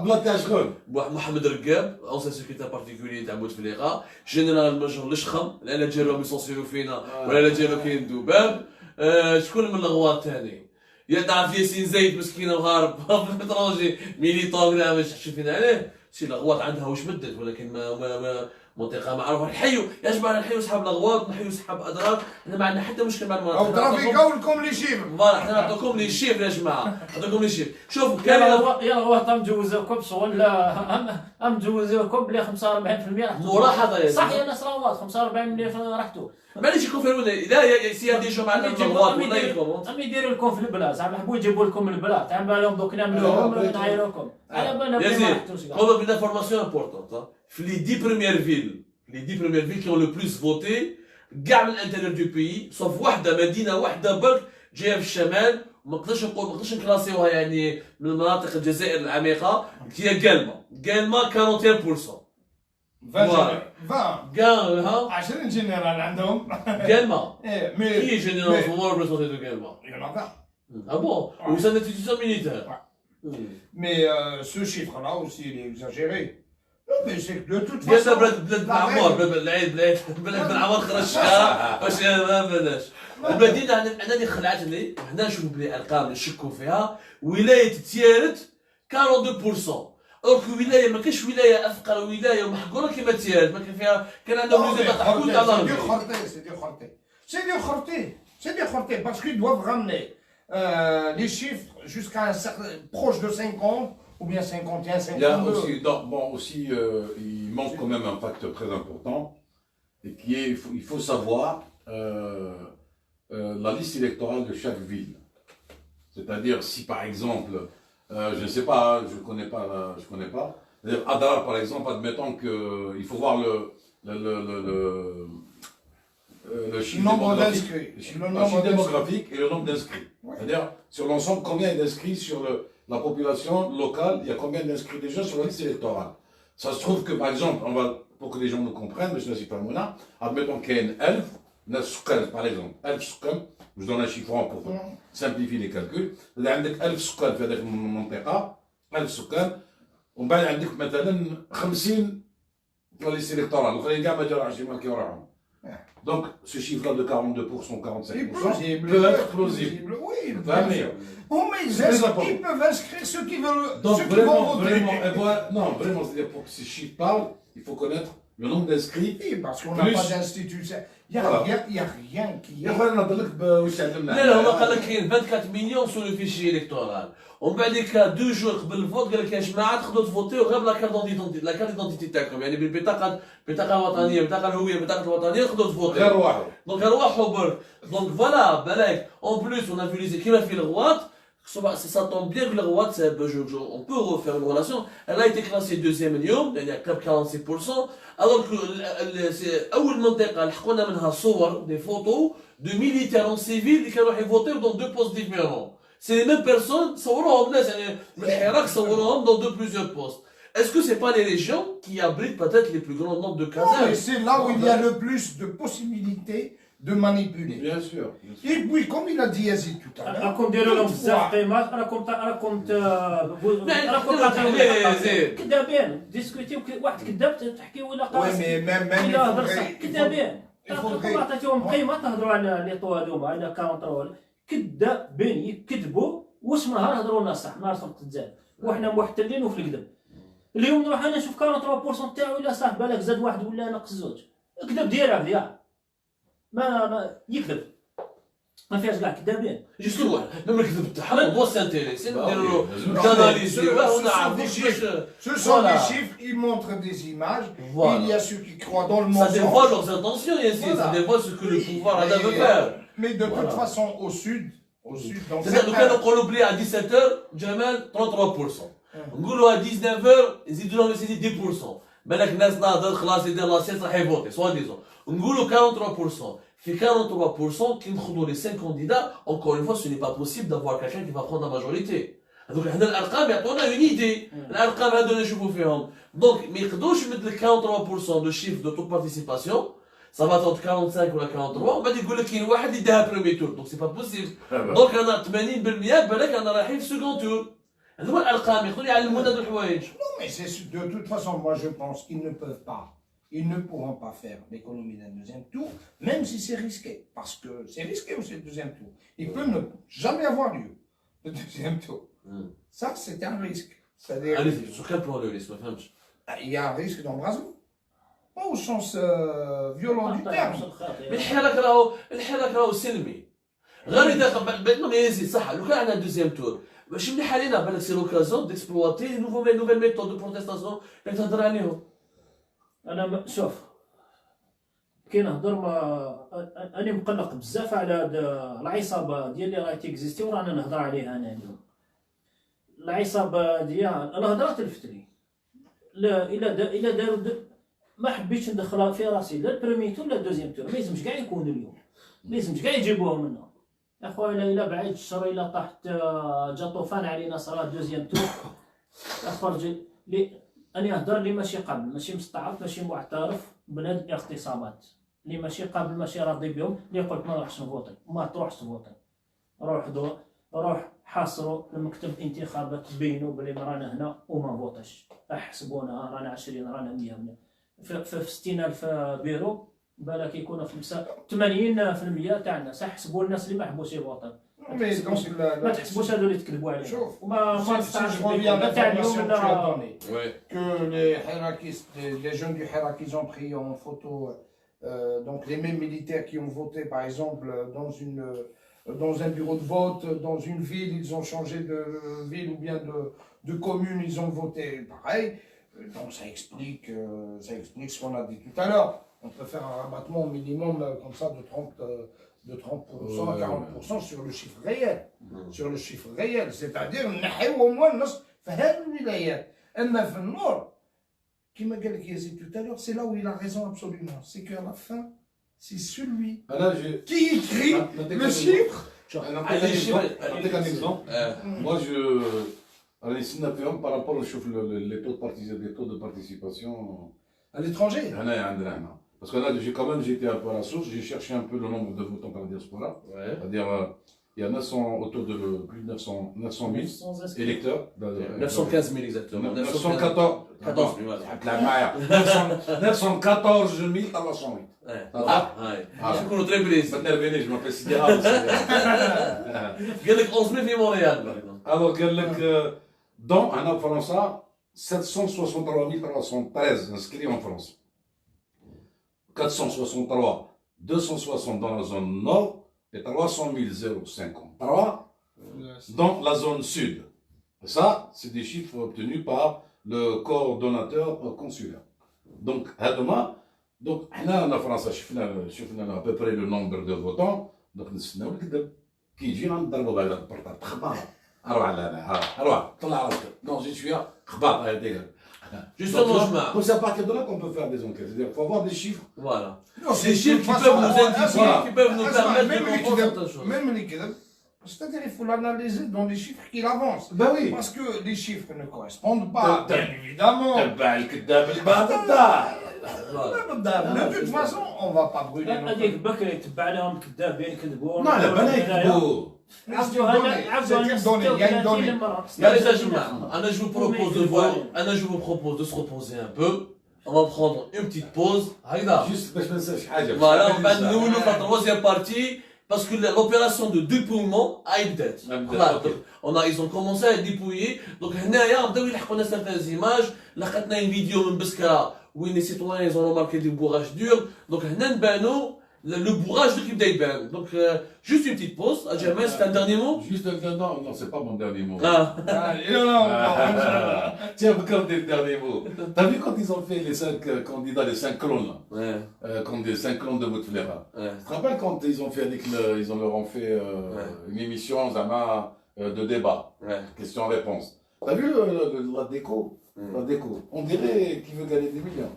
بلاد تاع شكون؟ محمد رقاب اونسي سيكريتير بارتيكولي تاع بوتفليقه، جنرال ماجور لشخم، لا جيرو يسونسيرو فينا ولا جيرو كاين ذباب. شكون من الغواط ثاني؟ يا تعرف ياسين زايد مسكينه وهارب في الاترونجي ميليتون لا ما تحكش فينا عليه. شي الغواط عندها واش بدت ولكن ما منطقه معروفه. نحيوا يا جماعه نحيوا صحاب الغواط، نحيوا صحاب اضرار، احنا ما عندنا حتى مشكل مع المناطق. او ترى يقولكم لي شيفر. فوالا احنا نعطيكم لي شيفر يا جماعه، نعطيكم لي شيفر. شوف يا الغواط مجوزوكم ولا مجوزوكم بلي 45% ملاحظه يا صح يا ناس الغواط 45% رحتوا. معليش يكونفيرمونا لا سي دي جو معنا الغواط ولا يكون عم يديروا لكم في البلاصه، عم يحبوا يجيبوا لكم من البلاط، عم بالهم دوك نعملوهم نعايروكم. على بالنا comme une information importante, les 10 premières villes qui ont le plus voté, كاع من الانتيريور دو بيي، sauf واحده مدينه واحده برك جايه في الشمال ما نقدرش نقول ما نقدرش نكلاسيوها يعني من المناطق الجزائر العميقه هي كالما 41%. 20 كالما 20 جنرال عندهم. كالما ايه qui est général mais- pour moi représentatif de Galma. Il y en a 20. Ah bon? Ou c'est une institution militaire? Mais ce chiffre-là aussi, il est exagéré. Non, mais c'est que de toute قالنا façon. بلاد la عمار règle- بلاد العيد بلاد بن عمار خرج الشهر باش ما بلاش. المدينه انا اللي خلعتني وحنا نشوفوا بلي الارقام نشكوا فيها ولايه تيارت 42%. اور ولايه ما كاينش ولايه اثقل ولايه ومحقوره كيما تيارت ما كان فيها كان عندهم Non, mais ميزه تاع حكومه تاع c'est الارض. du Khorté, c'est du Khorté. C'est du Khorté. C'est du Khorté parce qu'ils doivent ramener les chiffres jusqu'à un certain proche de 50 ou bien 51, 52. Il y a aussi, il manque quand même un facteur très important, et qui est, il faut savoir la liste électorale de chaque ville. C'est-à-dire, si par exemple, je ne sais pas, je ne connais pas, c'est-à-dire Adrar par exemple, admettons qu'il faut voir le chiffre nombre démographique, d'inscrits. le chiffre Le nombre démographique et le nombre d'inscrits. Ouais. C'est-à-dire, sur l'ensemble, combien il y a d'inscrits sur la population locale, il y a combien d'inscrits déjà sur la liste électorale. Ça se trouve que, par exemple, pour que les gens nous comprennent, mais je ne sais pas moi, admettons qu'il y a une 1000 سكان, par exemple, 1000 سكان, je donne un chiffre pour simplifier les calculs. Il y a 1000 سكان في هذه المنطقة, 1000 سكان, ومن بعد عندك مثلا 50 في la liste électorale, وخلينا كاع ما جا 20 ماركي وراهم. Donc, ce chiffre-là de 42%, 45% peut être plausible. Oui, Va bien venir. sûr. Oh, mais C'est très important. ils peuvent inscrire ceux qui veulent, Donc ceux qui vont voter. non, vraiment, c'est-à-dire pour que ces chiffres parlent, il faut connaître le nombre d'inscrits. Oui, parce qu'on n'a Plus- pas d'institution. Il n'y a, Voilà. il y a rien qui يا est. اخوان نهضر لك بواش علمنا. لا هما قال لك كاين 24 مليون سو لو فيشي الكتورال ومن بعد دو جور قبل الفوت قال لك يا جماعه تقدروا تفوتيو غير لا كارت ديدونتيتي تاعكم يعني بالبطاقه وطنيه البطاقه الهويه البطاقه الوطنيه تقدروا تفوتيو غير واحد. دونك روحوا برك دونك فوالا بالك اون بلوس اون افيليزي كيما في الغواط ça tombe bien que le roi, on peut refaire une relation. Elle a été classée deuxième اليوم, يعني قرب 46%, alors que أول منطقة لحقونا منها صور des photos de militaires en civil اللي كانوا يفوتيو dans deux postes différents. C'est les mêmes personnes, صوروهم ناس يعني من الحراك صوروهم dans plusieurs postes. Est-ce que c'est pas les régions qui abritent peut-être les plus grands nombres de Non, casernes? mais c'est là où il y a le plus de possibilités de manipuler. Bien sûr. Et puis, comme il a dit Yazid tout à l'heure, راكم ديروا لهم بزاف toutefois, قيمات كذابين ديسكوتيو واحد كذاب تحكي ولا ouais, قاص mais même il الا هضر faudrait- صح كذابين il راكم faudrait- عطيتيهم قيمه تهضروا على لي طوا هذوما على كونترول كذابين يكذبوا واش من نهار هضروا لنا صح نهار صفقة الجزائر وحنا محتلين وفي الكذب اليوم نروح انا نشوف 43% تاعو ولا صح بالك زاد واحد ولا ناقص زوج كذب ديالها ما يكذب ما فيهاش كاع كذابين Justement, même le كذب تاعهم on doit s'intéresser, Bah نديروا oui, له bien sûr. d'analyser, Ce- on ce a sont des chiffres. Ce sont Voilà. des chiffres, ils montrent des images. Voilà. Il y a ceux qui croient dans le Ça mensonge. dévoile leurs intentions ici, ça Voilà. dévoile ce que le pouvoir a veut faire. Mais de toute Voilà. façon, au sud, dans C'est-à-dire que certains- كانوا نقولوا بلي à 17h جمال 33%. نقولوا à 19h يزيدوا لهم يزيد 10%. بالك الناس ناضر خلاص يدير لاسيت راح يفوتي سوا ديزون. نقولوا 43%. في 43% qui ناخذوا les 5 candidats, encore une fois ce n'est pas possible d'avoir quelqu'un qui va prendre la majorité. donc هنا الارقام يعطونا اون ايدي الارقام هذو اللي نشوفوا فيهم دونك ما يقدروش يمد لك 43% de chiffre de taux de participation ça va être 45 ولا 43 ومن بعد يقول لك كاين واحد يديها بريمي تور دونك سي با بوسيبل دونك انا 80% بالك انا رايحين في سكوند تور هذوما الارقام يقدروا يعلمونا هذو الحوايج. Non, mais de toute façon, moi je pense qu'ils ne peuvent pas, ils ne pourront pas faire l'économie d'un deuxième tour, même si c'est risqué. Parce que c'est risqué aussi le deuxième tour. Il peut ne jamais avoir lieu, le deuxième tour. Ça, c'est un risque. C'est-à-dire, Allez, sur quel plan le risque ما فهمتش. il y a un risque d'embrasement. Pas au sens violent du terme. Mais الحراك راهو سلمي غير اذا بعد ما يزيد صح لو كان عندنا دوزيام تور ماشي مليح علينا بالك سي لوكازيون ديكسبلواتي نوفيل ميثود دو بروتيستاسيون اللي تهضر عليهم. انا شوف كي نهضر ما انا مقلق بزاف على هاد العصابه ديال اللي راهي تيكزيستي ورانا نهضر عليها انا اليوم العصابه ديال الهضره تلفت لي لا الا داروا ما حبيتش ندخلها في راسي لا البريمي تور لا الدوزيام تور ما يلزمش كاع يكونوا اليوم ما يلزمش كاع يجيبوهم لنا اخويا الا بعيد الشر الا طاحت جا طوفان علينا صرا دوزيام تور اخرج لي اني نهضر اللي ماشي قابل ماشي مستعرف ماشي معترف بناد الاغتصابات اللي ماشي قابل ماشي راضي بهم اللي قلت ما نروحش نفوطي ما تروحش تفوطي روح حاصروا المكتب انتخابات بينوا بلي رانا هنا وما نفوطش احسبونا رانا 20 رانا 100 في 60000 بيرو بالك يكونوا 80% تاع الناس احسبوا الناس اللي ما حبوش يفوطوا ما تحسبوش هذو اللي تكذبوا عليهم شوف ما تستعرفش تاع اليوم لا que les Hirakistes, les jeunes du Hirak, ils ont pris en photo donc les mêmes militaires qui ont voté par exemple dans un bureau de vote, dans une ville, ils ont changé de ville ou bien de commune, ils ont voté pareil. Donc ça explique ce qu'on a dit tout à l'heure. On peut faire un rabattement minimum comme ça de 30% à 40% sur le chiffre réel. Sur le chiffre réel. C'est-à-dire, au moins, comme a dit tout à l'heure, c'est là où il a raison absolument. C'est qu'à la fin, c'est celui qui écrit le chiffre. نعطيك un exemple. Moi, par rapport les taux de participation À l'étranger. Parce que là, j'ai été un peu à la source, j'ai cherché un peu le nombre de votants par la diaspora. Ouais. C'est-à-dire, il y a autour de plus de 900 000 électeurs. 915 000 exactement. 914 14 000, voilà. 914 308. شكون تري بليز ما تنرفينيش ما في سيدي عاوز. قال لك 11000 في مونريال. Alors, قال لك dans en France, 763 313 inscrits en France. 463, 260 dans la zone nord et 300 053 dans la zone sud. Et ça, c'est des chiffres obtenus par le coordonnateur consulaire. Donc, donc, en France, شفنا à peu près le nombre de votants. Donc, نستناو الكذب كي يجينا نضربوا هذا البورطال خبار. اروح طلع راسك. Non, j'y suis خبار هذيك. Justement, Donc c'est à partir de là qu'on peut faire des enquêtes. C'est-à-dire qu'il faut avoir des chiffres. Voilà. Non, Des chiffres qui peuvent nous indiquer, qui peuvent nous permettre de même comprendre l'équilibre, certaines choses. même l'équilibre, c'est-à-dire il faut l'analyser dans les chiffres qu'il avance. Ben oui. Parce que les chiffres ne correspondent pas, bien évidemment. تبع الكذاب اللي بعد الدار. De toute façon, on ne va pas brûler nos هذيك بكري تبع لهم كذابين كذبوا Non, la banane يكذبوا. Allez, Anna, je vous propose de voir, Anna, je vous propose de se reposer un peu. On va prendre une petite pause. Juste باش ما ننساش حاجة. Voilà, on va nous la troisième partie parce que l'opération de dépouillement a été ils ont commencé à être dépouillés. Donc, هنايا بداو يلحقوا لنا certaines images. لقيتنا une vidéo من بسكرة où les citoyens ils ont remarqué des bourrages durs. Donc, هنا نبانو le bourrage de Kibda Iban. Donc, juste une petite pause. Adjamel, c'est un dernier mot? Juste un dernier mot. Non, c'est pas mon dernier mot. Tiens, regarde le dernier mot. T'as vu quand ils ont fait les 5 candidats, les 5 clones là? Comme des 5 clones de Bouteflera. Tu te rappelles quand ils ont fait leur ont fait une émission de débat, question-réponse. T'as vu la déco? La déco. On dirait qui veut gagner des millions.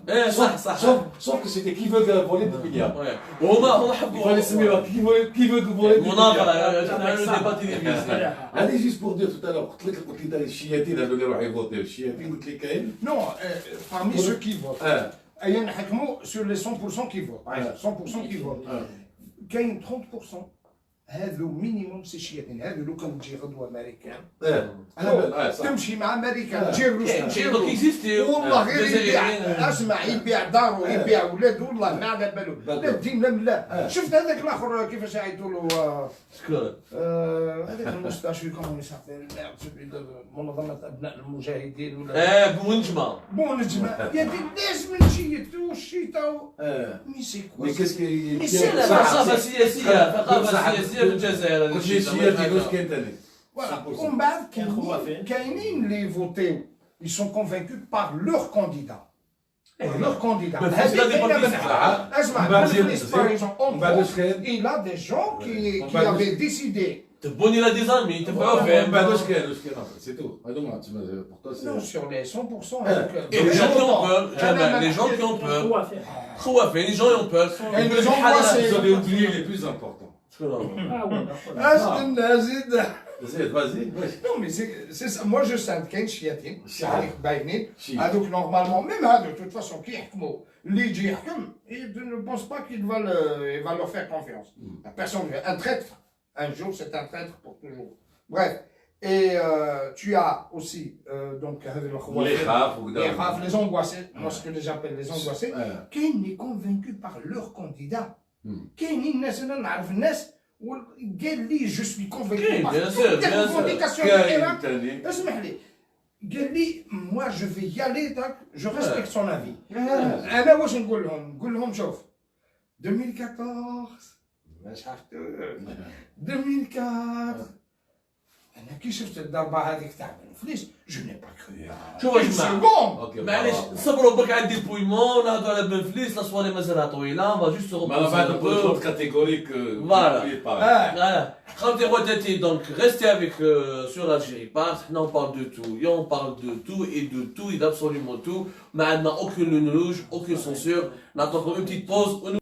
Sauf que c'était qui veut voler des milliards. Il fallait se mettre qui veut voler des milliards. Allez, juste pour dire tout à l'heure, قلت لك les chiites اللي راح يفوتوا الشياطين قلت لك كاين. Non, parmi ceux qui votent. Il y en a sur les 100% qui votent. 100% qui votent. كاين 30%. هذا مينيموم سي شياطين هذا لو كان تجي غدوه امريكان تمشي مع امريكان تجي Donc, existe. والله غير يبيع اسمع يبيع دارو يبيع ولادو والله ما على بالو لا الدين لا لا شفت هذاك الاخر كيفاش عيطوا له شكون؟ هذاك المستشفى كومون يسافر منظمه ابناء المجاهدين ولا بونجمه بونجمه يا دي لازم نجي الشتاء مي سي كوا Mais qu'est-ce qui Mais c'est la ثقافه سياسيه ثقافه سياسيه في الجزائر. كل شيء سياسي واش كاين ثاني. ومن بعد كاينين اللي فوتيو ils sont convaincus par leur candidat. Leur candidat. Il a des gens qui avaient décidé. تبوني لا دي زامي تبعوا فيه. واش كاين c'est tout. Pour toi c'est. Non, sur les 100%. Et les gens qui ont peur, les gens qui ont peur. خوافين, les gens qui ont peur. Ils ont oublié les plus importants. شكون هو؟ استنى زيد. زيد فازي Non, mais c'est ça. Moi, je sens كاين شياطين شحال؟ باينين شي. هذوك نورمالمون ميم هذوك de toute façon كي يحكموا اللي يجي يحكم il ne pense pas qu'il va leur faire confiance. La personne, un traître, un jour c'est un traître pour toujours. Bref, et tu as aussi donc اللي يخاف les وكذا. raves, les angoissés, moi ce que j'appelle les angoissés, كاين est convaincu par leur candidat. كاينين الناس انا نعرف الناس قال لي جو سوي كونفينكو bien sûr, bien sûr. كاين ثاني. اسمح لي قال لي moi je vais y aller داك je respecte son avis. انا واش نقول لهم شوف 2014 باش عرفتو 2004 انا كي شفت الضربه هذيك تاع الفليس جو ني با كرو. شوف يا جماعه اوكي معليش صبروا برك عندي بويمون نهضروا على بن فليس لا سواري مازالها طويله فا جوست ما بعد نقول كاتيجوريك. Voilà. Khalti Rouatati, donc restez avec sur Algérie Part. On parle de tout. Et on parle de tout et de tout et d'absolument tout. Mais on n'a aucune ligne rouge, aucune censure. On attend une petite pause.